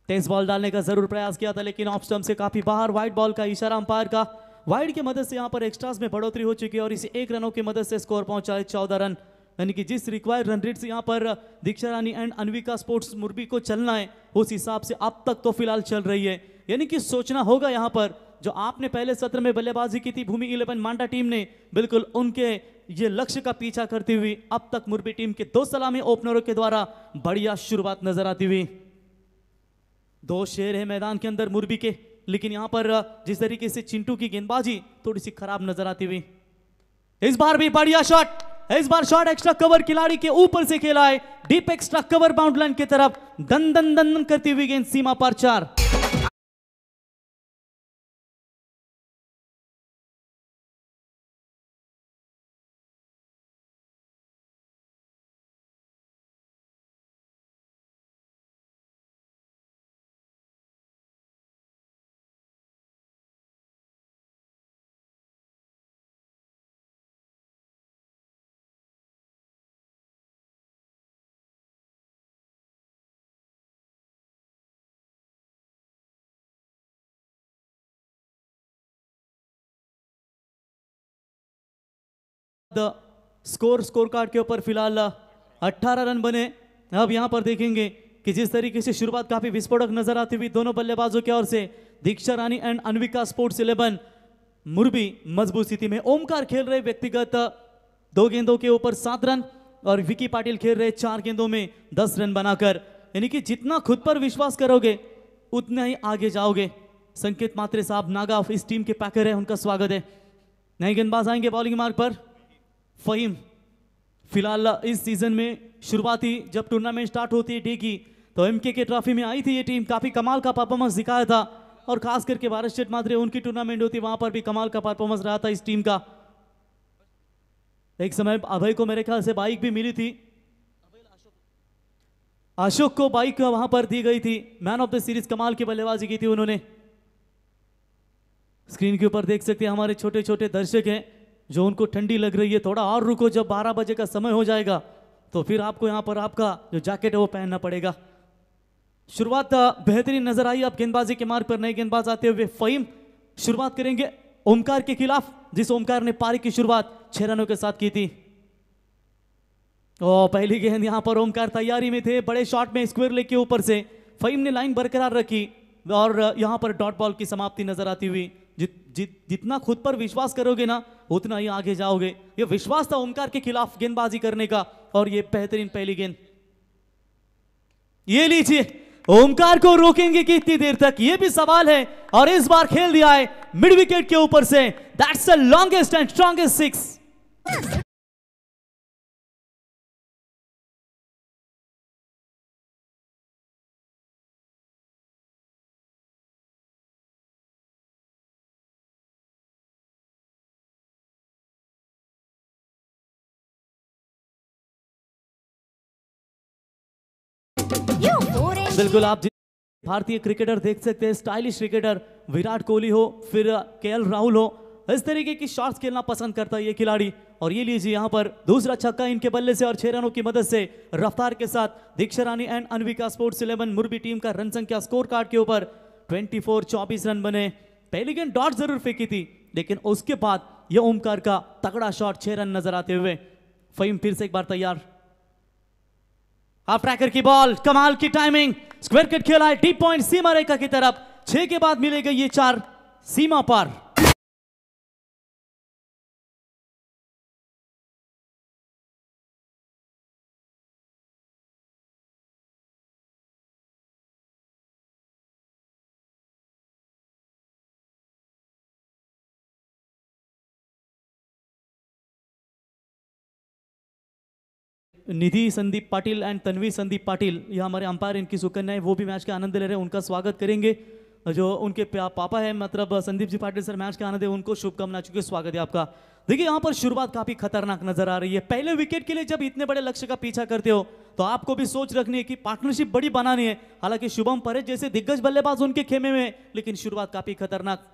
S4: तेज बॉल डालने का जरूर प्रयास किया था लेकिन ऑफ स्टंप से काफी बाहर। वाइड बॉल का इशारा अंपायर का, वाइड की मदद से यहां पर एक्स्ट्रास में बढ़ोतरी हो चुकी है और इसी 1 रनों की मदद से स्कोर पहुंचा है 14 रन। यानी कि जिस रिक्वायर्ड रन रेट से यहां पर दीक्षा रानी एंड अनविका स्पोर्ट्स मुरबी को चलना है उस हिसाब से अब तक तो फिलहाल चल रही है। यानी कि सोचना होगा यहां पर जो आपने पहले सत्र में बल्लेबाजी की थी भूमि 11 मांडा टीम ने, बिल्कुल उनके ये लक्ष्य का पीछा करती हुई अब तक मुरबी टीम के 2 सलामी ओपनरों के द्वारा बढ़िया शुरुआत नजर आती हुई। 2 शेर है मैदान के अंदर मुरबी के, लेकिन यहां पर जिस तरीके से चिंटू की गेंदबाजी थोड़ी सी खराब नजर आती हुई। इस बार भी बढ़िया शॉट, इस बार शॉट एक्स्ट्रा कवर खिलाड़ी के ऊपर से खेला है, deep extra cover bound line की तरफ, दन दन दन दन करती हुई गेंद सीमा पर 4। स्कोर कार्ड के ऊपर फिलहाल 18 रन बने। अब यहां पर देखेंगे कि जिस तरीके से शुरुआत काफी विस्फोटक नजर आती हुई दोनों बल्लेबाजों की ओर से, दीक्षा रानी एंड अन्विका स्पोर्ट्स 11 मुरबी मजबूत स्थिति में। ओमकार खेल रहे व्यक्तिगत 2 गेंदों के ऊपर 7 रन और विकी पाटिल खेल रहे 4 गेंदों में 10 रन बनाकर, यानी कि जितना खुद पर विश्वास करोगे उतना ही आगे जाओगे। संकेत मात्रे साहब नागा इस टीम के पैकर है, उनका स्वागत है। नए गेंदबाज आएंगे बॉलिंग मार्ग पर। फहीम फिलहाल इस सीजन में शुरुआती जब टूर्नामेंट स्टार्ट होती है डे की, तो एमके के ट्रॉफी में आई थी ये टीम, काफी कमाल का परफॉर्मेंस दिखाया था, और खास करके भारत स्टेट मात्रे उनकी टूर्नामेंट होती वहां पर भी कमाल का परफॉर्मेंस रहा था इस टीम का। एक समय अभय को मेरे ख्याल से बाइक भी मिली थी, अशोक को बाइक वहां पर दी गई थी। मैन ऑफ द सीरीज कमाल की बल्लेबाजी की थी उन्होंने। स्क्रीन के ऊपर देख सकते हैं हमारे छोटे छोटे दर्शक हैं जो उनको ठंडी लग रही है, थोड़ा और रुको, जब 12 बजे का समय हो जाएगा तो फिर आपको यहाँ पर आपका जो जैकेट है वो पहनना पड़ेगा। शुरुआत बेहतरीन नजर आई। अब गेंदबाजी के मार्ग पर नए गेंदबाज आते हुए फहीम शुरुआत करेंगे ओमकार के खिलाफ, जिस ओमकार ने पारी की शुरुआत 6 रनों के साथ की थी। पहली गेंद यहाँ पर ओमकार तैयारी में थे, बड़े शॉट में स्क्वायर लेग के ऊपर से फहीम ने लाइन बरकरार रखी और यहाँ पर डॉट बॉल की समाप्ति नजर आती हुई। जितना खुद पर विश्वास करोगे ना उतना ही आगे जाओगे। ये विश्वास था ओमकार के खिलाफ गेंदबाजी करने का, और ये बेहतरीन पहली गेंद। ये लीजिए, ओमकार को रोकेंगे कितनी देर तक, ये भी सवाल है, और इस बार खेल दिया है मिड विकेट के ऊपर से। That's the longest and strongest 6। बिल्कुल, आप भारतीय क्रिकेटर देख सकते हैं, स्टाइलिश क्रिकेटर विराट कोहली हो फिर केएल राहुल हो, इस तरीके की शॉट्स खेलना पसंद करता है ये खिलाड़ी। और ये लीजिए यहाँ पर दूसरा छक्का इनके बल्ले से, और 6 रनों की मदद से रफ्तार के साथ दीक्षा Rani and Anvika sports 11 मुरबी team का रन संख्या स्कोर कार्ड के ऊपर 24 रन बने। पहली गेंद डॉट जरूर फेंकी थी, लेकिन उसके बाद यह ओमकार का तगड़ा शॉट 6 रन नजर आते हुए। फहीम फिर से एक बार तैयार, हाफ ट्रैकर की बॉल, कमाल की टाइमिंग, स्क्वायर कट खेला है डीप पॉइंट सीमा रेखा की तरफ। 6 के बाद मिलेगा ये 4 सीमा पार। निधि संदीप पाटिल एंड तन्वी संदीप पाटिल, ये हमारे अंपायर, इनकी सुकन्या है, वो भी मैच का आनंद ले रहे हैं, उनका स्वागत करेंगे। जो उनके पापा है मतलब संदीप जी पाटिल सर, मैच का आनंद है, उनको शुभकामना, चुके स्वागत है आपका। देखिए यहाँ पर शुरुआत काफी खतरनाक नजर आ रही है। पहले विकेट के लिए जब इतने बड़े लक्ष्य का पीछा करते हो तो आपको भी सोच रखनी है कि पार्टनरशिप बड़ी बनानी है। हालांकि शुभम परेश जैसे दिग्गज बल्लेबाज उनके खेमे में, लेकिन शुरुआत काफी खतरनाक।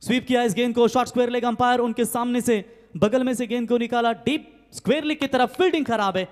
S4: स्वीप किया इस गेंद को, शॉर्ट स्क्वायर लेग, अंपायर उनके सामने से बगल में से गेंद को निकाला डीप स्क्वायर लेग की तरफ। फील्डिंग खराब है,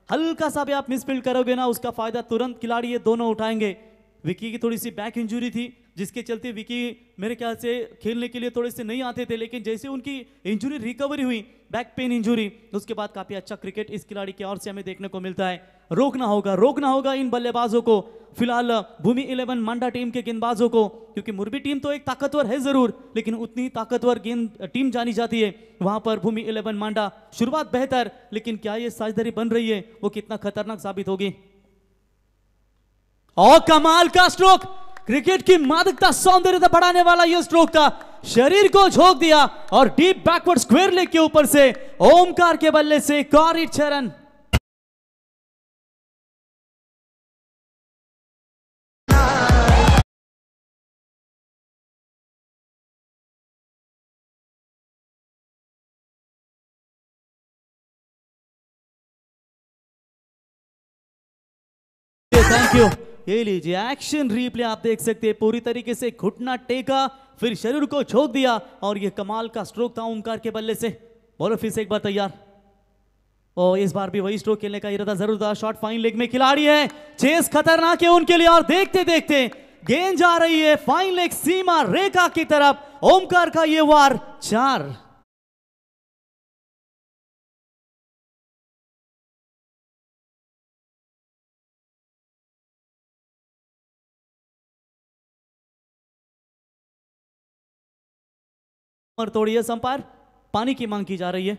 S4: हल्का सा भी आप मिसफील्ड करोगे ना उसका फायदा तुरंत खिलाड़ी ये दोनों उठाएंगे। विकी की थोड़ी सी बैक इंजरी थी जिसके चलते विकी मेरे ख्याल से खेलने के लिए थोड़े से नहीं आते थे, लेकिन जैसे उनकी इंजरी रिकवरी हुई, बैक पेन इंजरी, उसके बाद काफी अच्छा क्रिकेट इस खिलाड़ी की ओर से हमें देखने को मिलता है। रोकना होगा इन बल्लेबाजों को, फिलहाल भूमि 11 मांडा टीम के गेंदबाजों को, क्योंकि मुरबी टीम तो एक ताकतवर है जरूर, लेकिन उतनी ताकतवर गेंद टीम जानी जाती है। वहां पर भूमि 11 मांडा शुरुआत बेहतर, लेकिन क्या ये साझेदारी बन रही है वो कितना खतरनाक साबित होगी। और कमाल का स्ट्रोक, क्रिकेट की मादकता सौंदर्यता बढ़ाने वाला यह स्ट्रोक था, शरीर को झोंक दिया और डीप बैकवर्ड स्क्वायर लेग के ऊपर से ओमकार के बल्ले से एक और 6 रन। Thank you. ये लीजिए एक्शन रिप्ले, आप देख सकते हैं पूरी तरीके से घुटना टेका, फिर शरीर को झोंक दिया और ये कमाल का स्ट्रोक था ओमकार के बल्ले से। बॉलर फिर से एक बार तैयार, और इस बार भी वही स्ट्रोक खेलने का इरादा जरूर था। शॉट फाइन लेग में खिलाड़ी है, चेस खतरनाक है उनके लिए, और देखते देखते गेंद जा रही है फाइन लेग सीमा रेखा की तरफ। ओमकार का ये वार 4। और तोड़िए संपायर, पानी की मांग की जा रही है,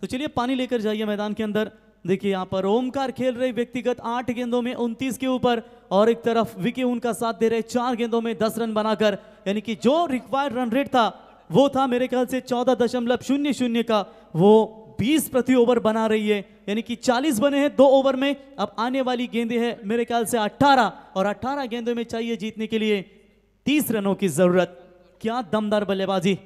S4: तो चलिए पानी लेकर जाइए मैदान के अंदर। देखिए यहाँ पर ओमकार खेल रहे व्यक्तिगत 8 गेंदों में 29 के ऊपर, और एक तरफ विकी उनका साथ दे रहे 4 गेंदों में 10 रन बनाकर, यानी कि जो रिक्वायर्ड रन रेट था वो था मेरे ख्याल से 14.00 का, वो 20 प्रति ओवर बना रही है, यानी कि 40 बने हैं 2 ओवर में। अब आने वाली गेंदें हैं मेरे ख्याल से 18, और 18 गेंदों में चाहिए जीतने के लिए 30 रनों की जरूरत। क्या दमदार बल्लेबाजी।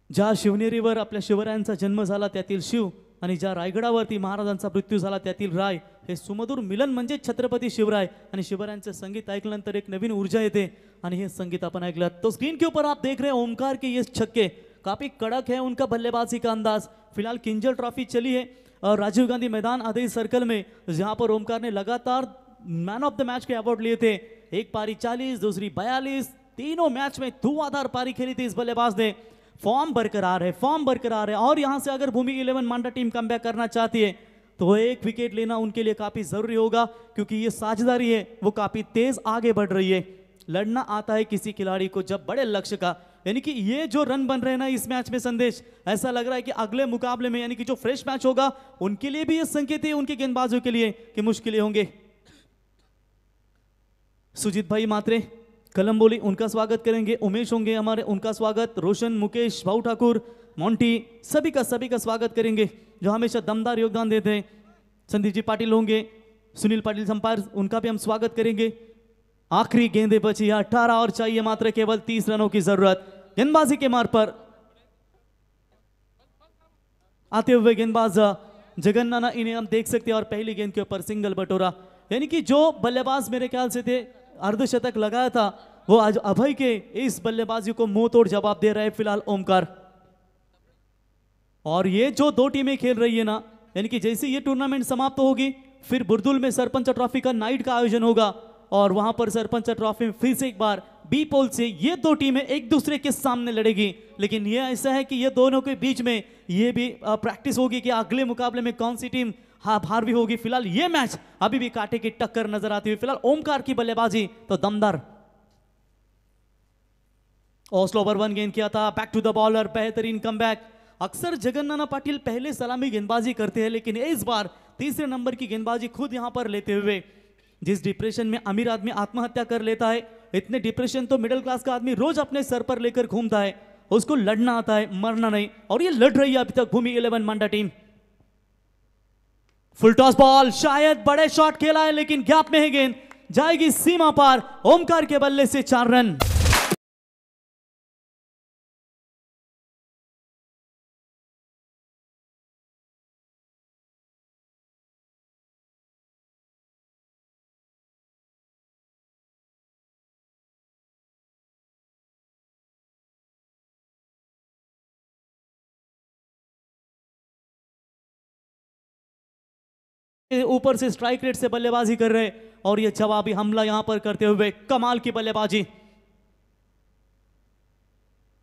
S4: ज्या शिवनेरीवर आपल्या शिवरायांचा जन्म झाला त्यातील शिव, आणि ज्या रायगडावरती महाराजांचा मृत्यू झाला त्यातील राय, हे सुमधुर मिलन म्हणजे छत्रपती शिवराय। आणि शिवरायांचे संगीत ऐकल्यानंतर एक नवीन ऊर्जा येते, आणि हे संगीत अपन ऐकलं तो स्क्रीन के ऊपर आप देख रहे हैं ओमकार के ये छक्के, काफी कड़क है उनका बल्लेबाजी का अंदाज। फिलहाल किंजल ट्रॉफी चली है और राजीव गांधी मैदान आधे सर्कल में, जहां पर ओमकार ने लगातार मैन ऑफ द मैच के अवार्ड लिए थे। एक पारी 40, दूसरी 42, तीनों मैच में धुआंधार पारी खेली थी इस बल्लेबाज ने। फॉर्म बरकरार है, और यहां से अगर भूमि 11 मांडा टीम कमबैक करना चाहती है तो एक विकेट लेना उनके लिए काफी जरूरी होगा, क्योंकि ये साझेदारी है वो काफी तेज आगे बढ़ रही है। लड़ना आता है किसी खिलाड़ी को जब बड़े लक्ष्य का, यानी कि ये जो रन बन रहे हैं ना इस मैच में, संदेश ऐसा लग रहा है कि अगले मुकाबले में, यानी कि जो फ्रेश मैच होगा उनके लिए भी ये संकेत है, उनके गेंदबाजों के लिए कि मुश्किलें होंगे। सुजीत भाई मात्रे कलम्बोली, उनका स्वागत करेंगे। उमेश होंगे हमारे, उनका स्वागत। रोशन, मुकेश, भाऊ ठाकुर, मोंटी, सभी का स्वागत करेंगे जो हमेशा दमदार योगदान देते हैं। संदीप जी पाटिल होंगे, सुनील पाटिल संपायर, उनका भी हम स्वागत करेंगे। आखिरी गेंदे बची 18 और चाहिए मात्र केवल 30 रनों की जरूरत। गेंदबाजी के मार्ग पर आते हुए गेंदबाज जगन्नाना, इन्हें हम देख सकते हैं, और पहली गेंद के ऊपर सिंगल बटोरा, यानी कि जो बल्लेबाज मेरे ख्याल से थे अर्धशतक लगाया था वो आज अभय के इस बल्लेबाजी को मुंह तोड़ जवाब दे रहा है फिलहाल ओमकार। और ये जो 2 टीमें खेल रही है ना, यानी कि जैसे ये टूर्नामेंट समाप्त होगी फिर बुरदुल में सरपंच ट्रॉफी का नाइट का आयोजन होगा, और वहां पर सरपंच ट्रॉफी में फिर से एक बार बी पोल से ये 2 टीमें एक दूसरे के सामने लड़ेगी। लेकिन ये ऐसा है कि ये दोनों के बीच में ये भी प्रैक्टिस होगी कि अगले मुकाबले में कौन सी टीम हार भी होगी। फिलहाल ये मैच अभी भी कांटे की टक्कर नजर आती हुई। फिलहाल ओमकार की बल्लेबाजी तो दमदार, ओस्लो ओवर 1 गेंद किया था, बैक टू द बॉलर, बेहतरीन कमबैक। अक्सर जगन्नाना पाटिल पहले सलामी गेंदबाजी करते हैं, लेकिन इस बार तीसरे नंबर की गेंदबाजी खुद यहां पर लेते हुए, जिस डिप्रेशन में अमीर आदमी आत्महत्या कर लेता है, इतने डिप्रेशन तो मिडिल क्लास का आदमी रोज अपने सर पर लेकर घूमता है, उसको लड़ना आता है, मरना नहीं, और ये लड़ रही है अभी तक भूमि 11 Manda team. Full toss ball, शायद बड़े शॉट खेला है लेकिन गैप में है गेंद, जाएगी सीमा पार, ओमकार के बल्ले से 4 रन। ऊपर से स्ट्राइक रेट से बल्लेबाजी कर रहे और ये जवाबी हमला यहां पर करते हुए कमाल की बल्लेबाजी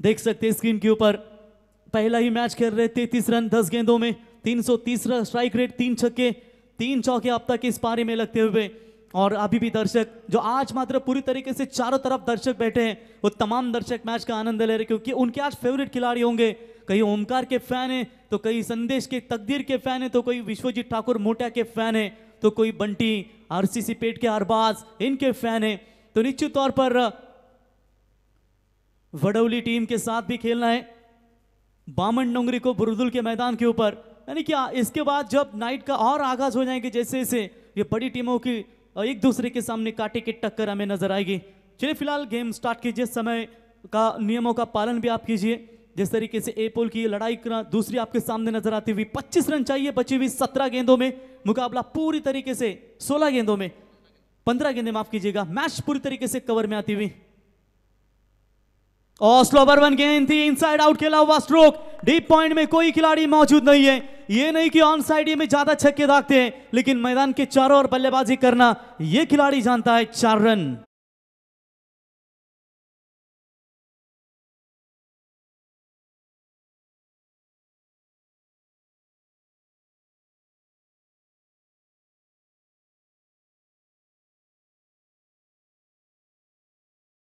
S4: देख सकते हैं स्क्रीन के ऊपर। पहला ही मैच खेल रहे 33 रन 10 गेंदों में, 330 स्ट्राइक रेट, 3 छक्के 3 चौके अब तक इस पारी में लगते हुए। और अभी भी दर्शक जो आज मात्र पूरी तरीके से चारों तरफ दर्शक बैठे हैं, वो तमाम दर्शक मैच का आनंद ले रहे क्योंकि उनके आज फेवरेट खिलाड़ी होंगे। कई ओमकार के फैन हैं, तो कई संदेश के तकदीर के फैन हैं, तो कोई विश्वजीत ठाकुर मोटा के फैन हैं, तो कोई बंटी आरसीसी पेट के अरबाज इनके फैन हैं। तो निश्चित तौर पर वडौली टीम के साथ भी खेलना है बामन डोंगरी को बुरदुल के मैदान के ऊपर, यानी कि इसके बाद जब नाइट का और आगाज हो जाएंगे जैसे जैसे ये बड़ी टीमों की एक दूसरे के सामने कांटे की टक्कर हमें नजर आएगी। चलिए फिलहाल गेम स्टार्ट कीजिए, समय का नियमों का पालन भी आप कीजिए। जिस तरीके से ए पोल की लड़ाई दूसरी आपके सामने नजर आती हुई, 25 रन चाहिए बची हुई 17 गेंदों में, मुकाबला पूरी तरीके से 16 गेंदों में 15 गेंदें माफ कीजिएगा, मैच पूरी तरीके से कवर में आती हुई। और स्लोवर वन गेंद थी, इनसाइड आउट खेला हुआ स्ट्रोक, डीप पॉइंट में कोई खिलाड़ी मौजूद नहीं है। ये नहीं कि ऑन साइड में ज्यादा छक्के दागते हैं, लेकिन मैदान के चारों ओर बल्लेबाजी करना ये खिलाड़ी जानता है। 4 रन।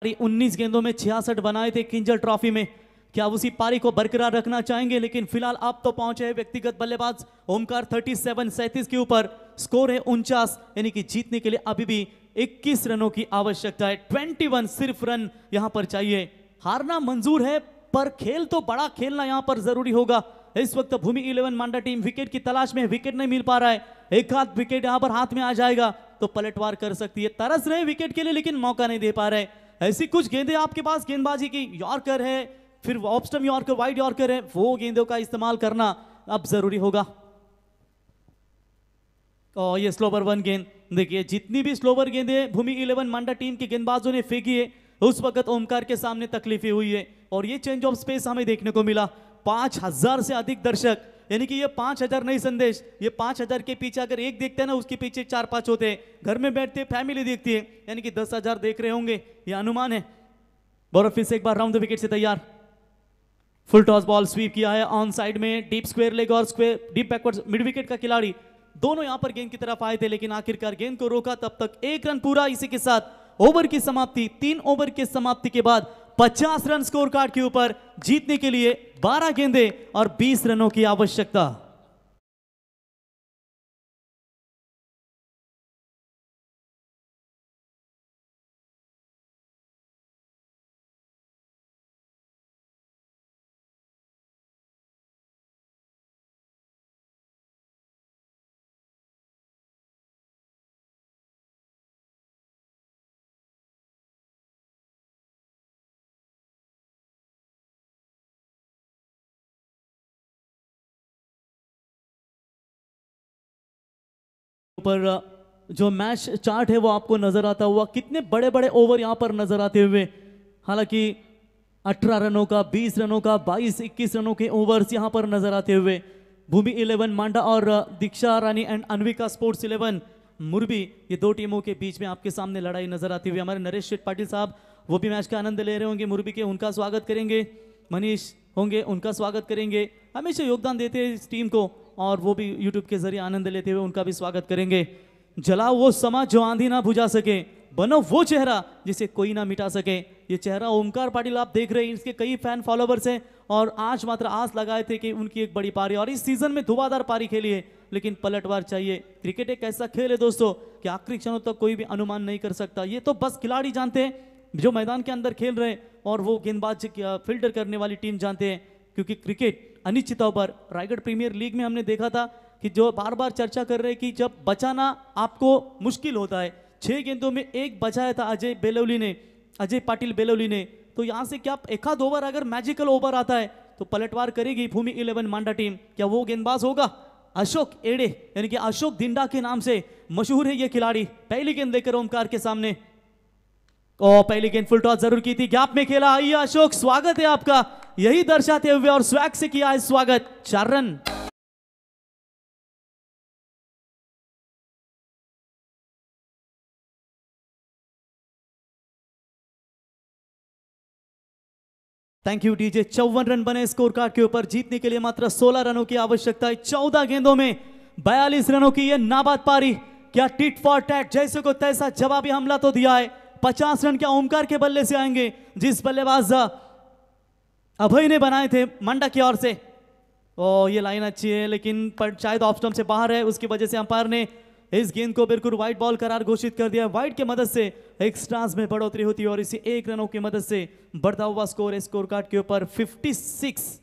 S4: पारी 19 गेंदों में 66 बनाए थे किंजल ट्रॉफी में, क्या उसी पारी को बरकरार रखना चाहेंगे? लेकिन फिलहाल अब तो पहुंचे हैं व्यक्तिगत बल्लेबाज ओमकार 37 के ऊपर, स्कोर है 49, यानी कि जीतने के लिए अभी भी 21 रनों की आवश्यकता है। 21 सिर्फ रन यहां पर चाहिए। हारना मंजूर है पर खेल तो बड़ा खेलना यहां पर जरूरी होगा। इस वक्त भूमि 11 मांडा टीम विकेट की तलाश में, विकेट नहीं मिल पा रहा है। एक आध विकेट यहां पर हाथ में आ जाएगा तो पलटवार कर सकती है। तरस रहे विकेट के लिए लेकिन मौका नहीं दे पा रहे। ऐसी कुछ गेंदें आपके पास गेंदबाजी की, यॉर्कर है, फिर off stump yorker, wide yorker है, वो गेंदों का इस्तेमाल करना अब जरूरी होगा। और ये स्लोवर वन गेंद देखिए, जितनी भी स्लोवर गेंदें भूमि 11 मांडा टीम के गेंदबाजों ने फेंकी है, उस वक्त ओमकार के सामने तकलीफें हुई है। और ये चेंज ऑफ स्पेस हमें देखने को मिला। 5000 से अधिक दर्शक, यानी कि ये 5000 नहीं संदेश, ये 5000 के पीछे अगर एक देखते हैं ना, उसके पीछे 4-5 होते हैं। घर में बैठते फैमिली देखती है, यानी कि 10,000 देख रहे होंगे, ये अनुमान है। बौरव फिर से एक बार राउंड द विकेट से तैयार, फुल टॉस बॉल स्वीप किया है ऑन साइड में, डीप स्क्वायर लेग और square deep backward mid wicket का खिलाड़ी दोनों यहां पर गेंद की तरफ आए थे, लेकिन आखिरकार गेंद को रोका। तब तक 1 रन पूरा। इसी के साथ ओवर की समाप्ति, 3 ओवर की समाप्ति के बाद 50 रन स्कोर कार्ड के ऊपर। जीतने के लिए 12 गेंदें और 20 रनों की आवश्यकता। ऊपर जो मैच चार्ट है वो आपको नजर आता हुआ, कितने बड़े बड़े ओवर यहां पर नजर आते हुए। हालांकि 18 रनों का, 20 रनों का, 22-21 रनों के ओवर्स यहां पर नजर आते हुए। भूमि 11 मांडा और दीक्षा रानी एंड अन्विका स्पोर्ट्स 11 मुरबी, ये दो टीमों के बीच में आपके सामने लड़ाई नजर आती हुई। हमारे नरेश शेठ पाटिल साहब वो भी मैच का आनंद ले रहे होंगे मुरबी के, उनका स्वागत करेंगे। मनीष होंगे, उनका स्वागत करेंगे। हमेशा योगदान देते हैं इस टीम को और वो भी यूट्यूब के जरिए आनंद लेते हुए उनका भी स्वागत करेंगे। जलाओ वो समा जो आंधी ना बुझा सके, बनो वो चेहरा जिसे कोई ना मिटा सके। ये चेहरा ओमकार पाटिल आप देख रहे हैं, इसके कई फैन फॉलोवर्स हैं और आज मात्र आस लगाए थे कि उनकी एक बड़ी पारी, और इस सीजन में धुआंधार पारी खेली है, लेकिन पलटवार चाहिए। क्रिकेट एक ऐसा खेल है दोस्तों कि आखिरी क्षणों तक कोई भी अनुमान नहीं कर सकता। ये तो बस खिलाड़ी जानते हैं जो मैदान के अंदर खेल रहे हैं, और वो गेंदबाज फिल्टर करने वाली टीम जानते हैं। क्योंकि क्रिकेट अनिश्चितताओं पर, रायगढ़ प्रीमियर लीग में हमने देखा था कि जो बार बार चर्चा कर रहे हैं कि जब बचाना आपको मुश्किल होता है 6 गेंदों में 1 बचाया था अजय पाटिल बेलवली ने। तो यहाँ से क्या एक आध ओवर अगर मैजिकल ओवर आता है तो पलटवार करेगी भूमि 11 मांडा टीम। क्या वो गेंदबाज होगा? अशोक एड़े यानी कि अशोक धिंडा के नाम से मशहूर है ये खिलाड़ी। पहली गेंद लेकर ओमकार के सामने, और पहली गेंद फुल टॉस जरूर की थी, गैप में खेला। आइए अशोक, स्वागत है आपका, यही दर्शाते हुए और स्वैग से किया है स्वागत। 4 run. Thank you DJ. 54 run बने स्कोर कार्ड के ऊपर। जीतने के लिए मात्र 16 रनों की आवश्यकता है। 14 गेंदों में 42 रनों की यह नाबाद पारी। क्या टिट फॉर टैट जैसे को तैसा जवाबी हमला तो दिया है। 50 रन क्या ओमकार के बल्ले से आएंगे, जिस बल्लेबाज अभय ने बनाए थे मंडा की ओर से। ओ ये लाइन अच्छी है लेकिन पर शायद ऑफ स्टंप से बाहर है, उसकी वजह से अंपायर ने इस गेंद को बिल्कुल वाइड बॉल करार घोषित कर दिया। वाइड की मदद से एक्स्ट्रास में बढ़ोतरी होती है और इसी 1 रनों की मदद से बढ़ता हुआ स्कोर है स्कोर कार्ड के ऊपर 56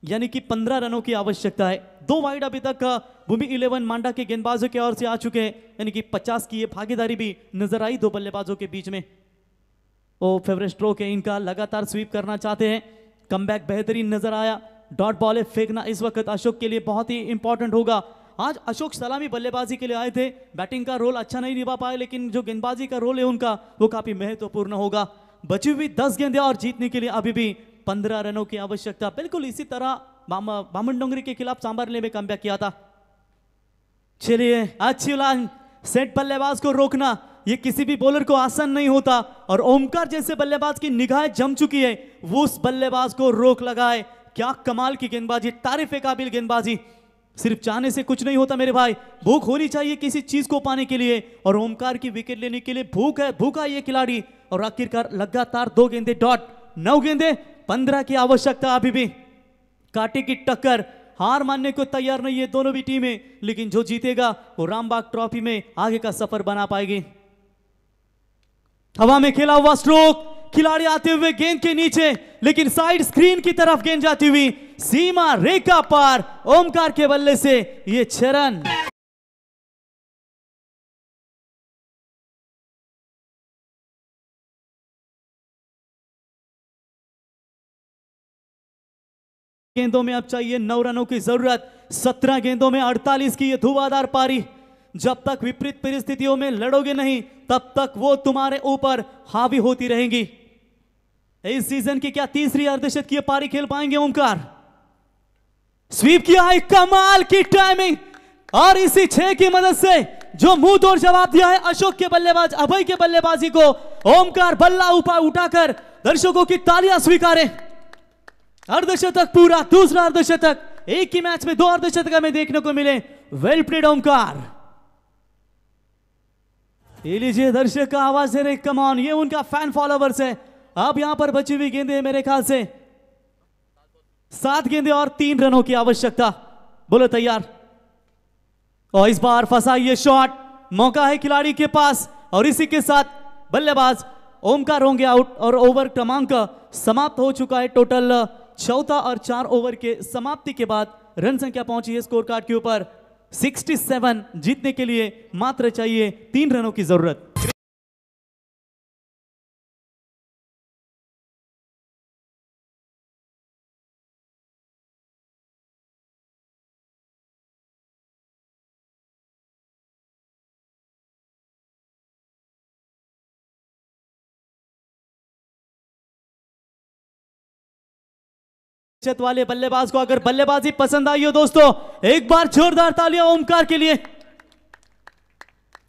S4: यानी कि 15 रनों की आवश्यकता है। 2 वाइड अभी तक भूमि 11 मांडा के गेंदबाजों की ओर से आ चुके हैं, यानी कि 50 की ये भागीदारी भी नजर आई 2 बल्लेबाजों के बीच में। ओ फेवरेट स्ट्रोक है इनका, लगातार स्वीप करना चाहते हैं। कमबैक बेहतरीन नजर आया। डॉट बॉल फेंकना इस वक्त अशोक के लिए बहुत ही इंपॉर्टेंट होगा। आज अशोक सलामी बल्लेबाजी के लिए आए थे, बैटिंग का रोल अच्छा नहीं निभा पाए, लेकिन जो गेंदबाजी का रोल है उनका वो काफी महत्वपूर्ण होगा। बची हुई 10 गेंदें और जीतने के लिए अभी भी 15 रनों की आवश्यकता। बिल्कुल इसी तरह बामन डोंगरी के खिलाफ सांबरले में कमबैक किया था। चलिए अच्छी लाइन, सेट बल्लेबाज को रोकना ये किसी भी बॉलर को आसान नहीं होता, और ओमकार जैसे बल्लेबाज की निगाहें जम चुकी है, वो उस बल्लेबाज को रोक लगाए। क्या कमाल की गेंदबाजी, तारीफ काबिल गेंदबाजी। सिर्फ चाहने से कुछ नहीं होता मेरे भाई, भूख होनी चाहिए किसी चीज को पाने के लिए, और ओमकार की विकेट लेने के लिए भूखा ये खिलाड़ी। और आखिरकार लगातार 2 गेंदे डॉट, 9 गेंदे 15 की आवश्यकता। अभी भी कांटे की टक्कर, हार मानने को तैयार नहीं है दोनों भी टीमें, लेकिन जो जीतेगा वो रामबाग ट्रॉफी में आगे का सफर बना पाएगी। हवा में खेला हुआ स्ट्रोक, खिलाड़ी आते हुए गेंद के नीचे, लेकिन साइड स्क्रीन की तरफ गेंद जाती हुई सीमा रेखा पार। ओमकार के बल्ले से ये 6 रन। गेंदों में अब चाहिए 9 रनों की जरूरत। 17 गेंदों में 48 की ये धुआंधार पारी। जब तक विपरीत परिस्थितियों में लड़ोगे नहीं, तब तक वो तुम्हारे ऊपर हावी होती रहेंगी। इस सीजन की क्या तीसरी अर्धशतकीय ये पारी खेल पाएंगे ओमकार? स्वीप किया है, कमाल की टाइमिंग, और इसी 6 की मदद से जो मुंह तोड़ जवाब दिया है अशोक के बल्लेबाज अभय के बल्लेबाजी को। ओमकार बल्ला उठाकर दर्शकों की तालियां स्वीकारे। अर्धशतक पूरा, दूसरा अर्धशतक, एक ही मैच में 2 अर्धशतक हमें देखने को मिले। Well played Omkar. ये लीजिए दर्शक का आवाज दे रहे कम ऑन, ये उनका फैन फॉलोवर्स है। अब यहां पर बची हुई गेंदें मेरे ख्याल से 7 गेंदें और 3 रनों की आवश्यकता। बोलो तैयार। और इस बार फंसा ये शॉट, मौका है खिलाड़ी के पास, और इसी के साथ बल्लेबाज ओमकार होंगे आउट, और ओवर क्रमांक समाप्त हो चुका है। टोटल 14 और 4 ओवर के समाप्ति के बाद रन संख्या पहुंची है स्कोर कार्ड के ऊपर 67। जीतने के लिए मात्र चाहिए 3 रनों की जरूरत। वाले बल्लेबाज को अगर बल्लेबाजी पसंद आई हो दोस्तों, एक बार जोरदार तालियां ओमकार के लिए।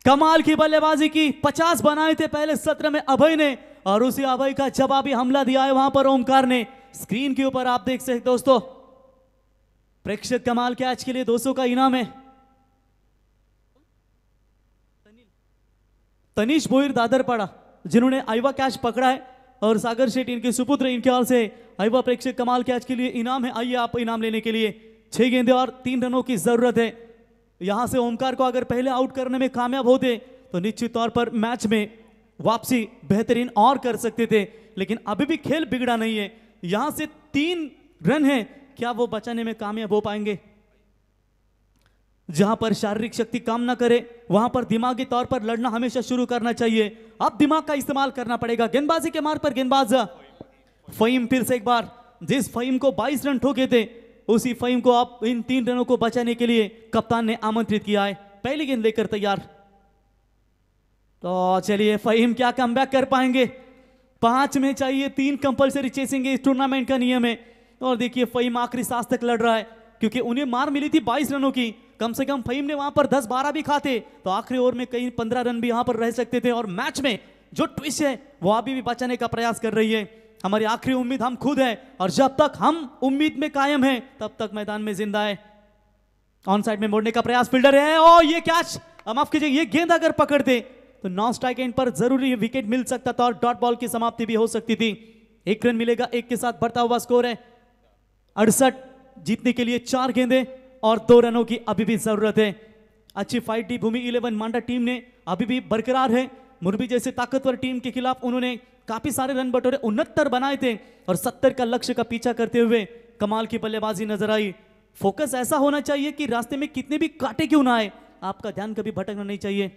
S4: कमाल की बल्लेबाजी की, 50 बनाए थे पहले सत्र में अभय ने, और उसी अभय का जवाबी हमला दिया है वहां पर ओमकार ने। स्क्रीन के ऊपर आप देख सकते दोस्तों, प्रेक्षक कमाल कैच के लिए 200 का इनाम है। तनीश बोईर दादरपाड़ा जिन्होंने आईवा कैच पकड़ा है, और सागर शेट्टी इनके सुपुत्र, इनके हाल से आईवा प्रेक्षक कमाल कैच के लिए इनाम है। आइए आप इनाम लेने के लिए 6 गेंदें और 3 रनों की जरूरत है। यहां से ओमकार को अगर पहले आउट करने में कामयाब होते तो निश्चित तौर पर मैच में वापसी बेहतरीन और कर सकते थे, लेकिन अभी भी खेल बिगड़ा नहीं है। यहां से 3 रन है, क्या वो बचाने में कामयाब हो पाएंगे? जहां पर शारीरिक शक्ति काम ना करे वहां पर दिमागी तौर पर लड़ना हमेशा शुरू करना चाहिए। अब दिमाग का इस्तेमाल करना पड़ेगा। गेंदबाजी के मार्ग पर गेंदबाज फहीम फिर से एक बार, जिस फहीम को 22 रन ठोके थे उसी फहीम को अब इन 3 रनों को बचाने के लिए कप्तान ने आमंत्रित किया है। पहली गेंद लेकर तैयार। तो चलिए फहीम क्या कमबैक कर पाएंगे। 5 में चाहिए 3 कंपलसरी चेसिंग इस टूर्नामेंट का नियम है। और देखिए फहीम आखिरी सांस तक लड़ रहा है क्योंकि उन्हें मार मिली थी 22 रनों की। कम से कम फहीम ने वहां पर 10-12 भी खाते तो आखिरी ओवर में कहीं 15 रन भी यहां पर रह सकते थे। और मैच में जो ट्विस्ट है वो अभी भी बचाने का प्रयास कर रही है। हमारी आखिरी उम्मीद हम खुद है और जब तक हम उम्मीद में कायम है तब तक मैदान में जिंदा है। ऑन साइड में मोड़ने का प्रयास फील्डर है और ये कैच, माफ कीजिए, ये गेंद अगर पकड़ते तो नॉन स्ट्राइक एंड पर जरूरी विकेट मिल सकता था और डॉट बॉल की समाप्ति भी हो सकती थी। 1 रन मिलेगा, 1 के साथ बढ़ता हुआ स्कोर है 68। जीतने के लिए 4 गेंदें और 2 रनों की अभी भी जरूरत है। अच्छी फाइट दी भूमि 11 मांडा टीम ने, अभी भी बरकरार है। मुरबी जैसे ताकतवर टीम के खिलाफ उन्होंने काफी सारे रन बटोरे, 69 बनाए थे और 70 का लक्ष्य का पीछा करते हुए कमाल की बल्लेबाजी नजर आई। फोकस ऐसा होना चाहिए कि रास्ते में कितने भी कांटे क्यों ना आए आपका ध्यान कभी भटकना नहीं चाहिए।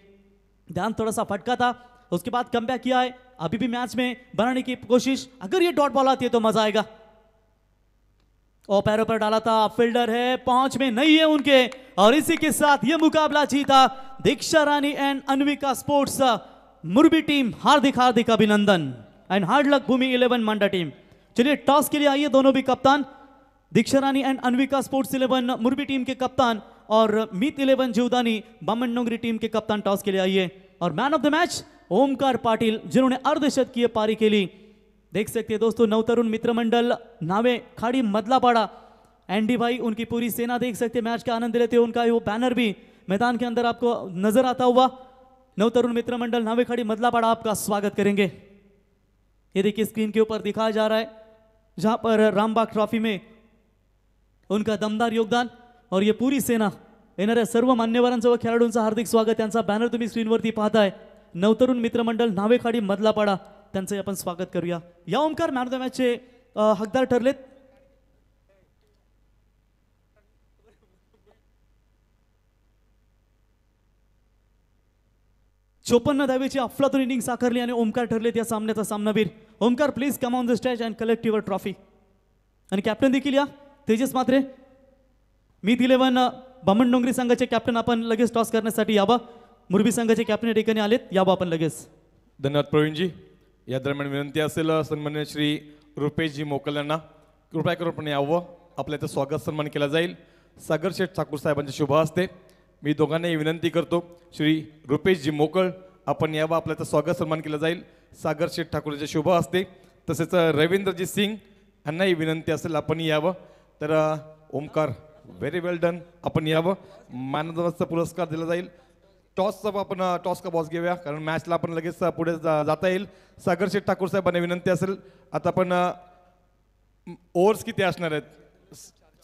S4: ध्यान थोड़ा सा भटका था, उसके बाद कमबैक किया है। अभी भी मैच में बनाने की कोशिश, अगर ये डॉट बॉल आती है तो मजा आएगा। और पैरों पर डाला था, फील्डर है, पहुंच में नहीं है उनके। और इसी के साथ ये मुकाबला जीता Diksha Rani and Anvika sports Murbi team. हार्दिक हार्दिक अभिनंदन and hard luck Bhumi 11 Manda team. चलिए टॉस के लिए आइए दोनों भी कप्तान, Diksha Rani and Anvika sports 11 मुरबी team के कप्तान और मीत 11 जीवदानी बामन डोंगरी टीम के कप्तान टॉस के लिए आइए। और man of the match Omkar Patil जिन्होंने अर्धशतकीय पारी खेली। देख सकते हैं दोस्तों नवतरुण मित्र मंडल नावे खाड़ी मदलापाड़ा, एंडी भाई उनकी पूरी सेना देख सकते हैं मैच का आनंद लेते हैं। उनका वो बैनर भी मैदान के अंदर आपको नजर आता हुआ। नवतरुण मित्र मंडल नावे खाड़ी मदलापाड़ा आपका स्वागत करेंगे। ये देखिए स्क्रीन के ऊपर दिखाया जा रहा है जहां पर रामबाग ट्रॉफी में उनका दमदार योगदान और ये पूरी सेना येणाऱ्या सर्व मान्यवरांचं व खेळाडूंचं हार्दिक स्वागत। त्यांचा बॅनर तुम्ही स्क्रीनवरती पाहताय। नवतरुण मित्र मंडळ नावेखाडी मदलापाडा त्यांचं आपण स्वागत करूया। या ओमकार मॅन ऑफ द मॅचचे हकदार ठरलेत। चोपन्न धावेची अफलातून इनिंग साकारली आणि ओमकार ठरलेत या सामन्याचा सामनावीर। Omkar please come on the stage and collect your trophy. आणि कॅप्टन देखील या तेजस म्हात्रे, मीत 11 बामण डोंगरी संघाचे कॅप्टन आपण लगेच टॉस करण्यासाठी यावं। मुरबी संघाचे कॅप्टन या ठिकाणी आलेत, यावं आपण लगेच।
S5: धन्यवाद प्रवीणजी। या दरम्यान विनंती असेल सन्मान्य श्री रुपेशजी मोकल यांना कृपया करून आपण यावं, आपल्या इथं स्वागत सन्मान केला जाईल सागर शेठ ठाकूर साहेबांच्या शुभ हस्ते। मी दोघांनाही विनंती करतो श्री रुपेशजी मोकळ आपण यावं, आपल्या इथं स्वागत सन्मान केला जाईल सागर शेठ ठाकूरच्या शुभ हस्ते। तसेच रवींद्रजी सिंग यांनाही विनंती असेल आपण यावं। तर ओमकार व्हेरी वेल डन, आपण यावं। मॅन ऑफ द मॅचचा पुरस्कार दिला जाईल। टॉसचा आपण टॉस का बॉस घेऊया कारण मॅचला आपण लगेच पुढे जाता येईल। सागर शेठ ठाकूर साहेबांना विनंती असेल आता आपण ओव्हर्स किती असणार आहेत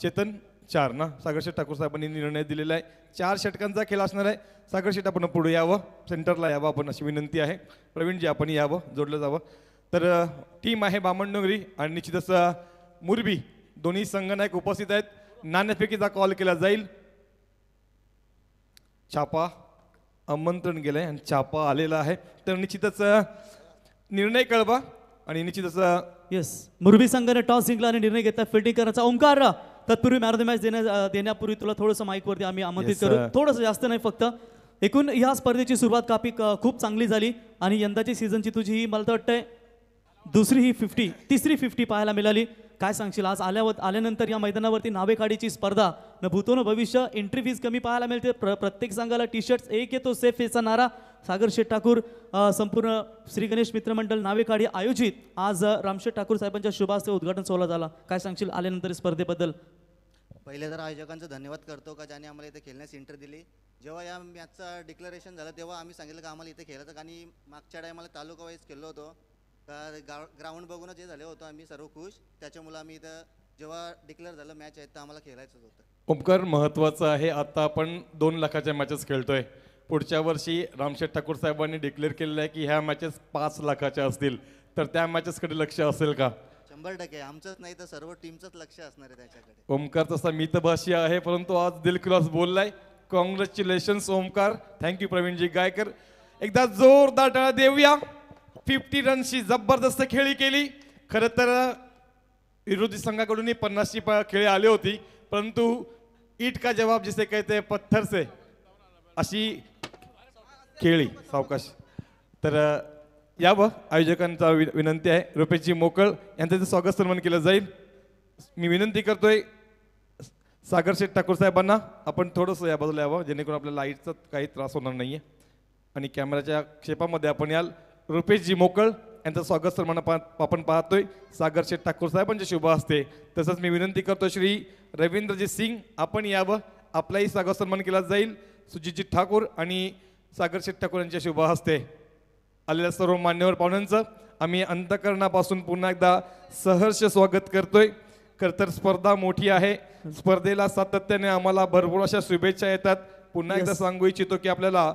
S5: चेतन? 4 ना। सागर शेठ ठाकूर साहेबांनी निर्णय दिलेला आहे 4 षटकांचा खेळ असणार आहे। सागर शेठ आपण पुढे यावं, सेंटरला यावं आपण अशी विनंती आहे। प्रवीणजी आपण यावं, जोडलं जावं। तर टीम आहे बामण डोंगरी आणि निश्चितच मुरबी दोन्ही संघनायक उपस्थित आहेत। नाणेफेकीचा कॉल केला जाईल। छापा आमंत्रण गेलंय आणि छापा आलेला आहे तर निश्चितच निर्णय कळवा आणि निश्चितच
S4: येस मुरबी संघाने टॉस जिंकला आणि निर्णय घेतला फिल्डिंग करण्याचा। ओमकार तत्पूर्वी मॅन ऑफ द मॅच देण्यापूर्वी तुला थोडंसं माईकवरती आम्ही आमंत्रित करू, थोडंसं जास्त नाही फक्त। एकूण ह्या स्पर्धेची सुरुवात खूप चांगली झाली आणि यंदाची सीझनची तुझी ही मला तर वाटतंय दुसरी ही 50 तिसरी 50 पाहायला मिळाली। काय सांगशील आज आल्यानंतर या मैदानावरती नावेखाडीची स्पर्धा न भूतो न भविष्य, एंट्री फीस कमी पाहायला मिळते, प्रत्येक संघाला टी शर्ट्स एक येतो सेफ याचा नारा सागर शेठ ठाकूर संपूर्ण श्री गणेश मित्र मंडळ नावेखाडी आयोजित आज रामशेठ ठाकूर साहेबांच्या शुभ हस्ते उद्घाटन सोहळा झाला। काय सांगशील आल्यानंतर स्पर्धेबद्दल?
S6: पहिले तर आयोजकांचं धन्यवाद करतो का ज्याने आम्हाला इथे खेळण्यास एंट्री दिली। जेव्हा या मॅचचा डिक्लेरेशन झालं तेव्हा आम्ही सांगितलं का आम्हाला इथे खेळायचं आणि मागच्या टायमाला तालुका वाईज खेळलो होतो ग्राउंड बघूनच हे झाले होतो आम्ही सर्व खुश। त्याच्यामुळे आम्ही इथं जेव्हा डिक्लेअर झालं मॅच आहे तर आम्हाला खेळायचं होतं।
S5: ओमकार महत्त्वाचं आहे आता आपण 2 लाखाच्या मॅचेस खेळतोय। पुढच्या वर्षी रामशेठ ठाकूर साहेबांनी डिक्लेअर केलेलं आहे की ह्या मॅचेस 5 लाखाच्या असतील तर त्या मॅचेसकडे लक्ष असेल का?
S6: 100% आमचंच नाही तर सर्व टीमचंच लक्ष असणार आहे त्याच्याकडे।
S5: ओमकार तसा मितभाषी आहे परंतु आज दिल cross बोललाय congratulations Omkar. Thank you Pravinji Gaikar. एकदा जोरदार टाळ्या देऊया. 50 रनची जबरदस्त खेळी केली. खरं तर विरोधी संघाकडूनही 50ची खेळी आली होती, परंतु ईट का जवाब जिसे कहते हैं पत्थर से अशी खेळी सावकाश. तर यावं आयोजकांचा विनंती आहे. रुपेशजी मोकळ यांचं स्वागत सन्मान केलं जाईल. मी विनंती करतोय सागर शेठ ठाकूर साहेबांना आपण थोडंसं या बाजूला यावं, जेणेकरून आपल्या लाईटचा काही त्रास होणार नाही आहे. आणि कॅमेराच्या क्षेपामध्ये आपण याल. रुपेशजी मोकळ यांचं स्वागत सन्मान आपण पाहतोय सागर शेठ ठाकूर साहेबांच्या शुभ हस्ते. तसंच मी विनंती करतो श्री रवींद्रजी सिंग आपण यावं, आपलाही स्वागत सन्मान केला जाईल. सुजितजी ठाकूर आणि सागर शेठ ठाकूर यांच्या शुभ हस्ते. आलेल्या सर्व मान्यवर पाहुण्यांचं आम्ही अंतःकरणापासून पुन्हा एकदा सहर्ष स्वागत करतोय. खरं तर स्पर्धा मोठी आहे. स्पर्धेला सातत्याने आम्हाला भरपूर अशा शुभेच्छा येतात. पुन्हा एकदा सांगू इच्छितो की आपल्याला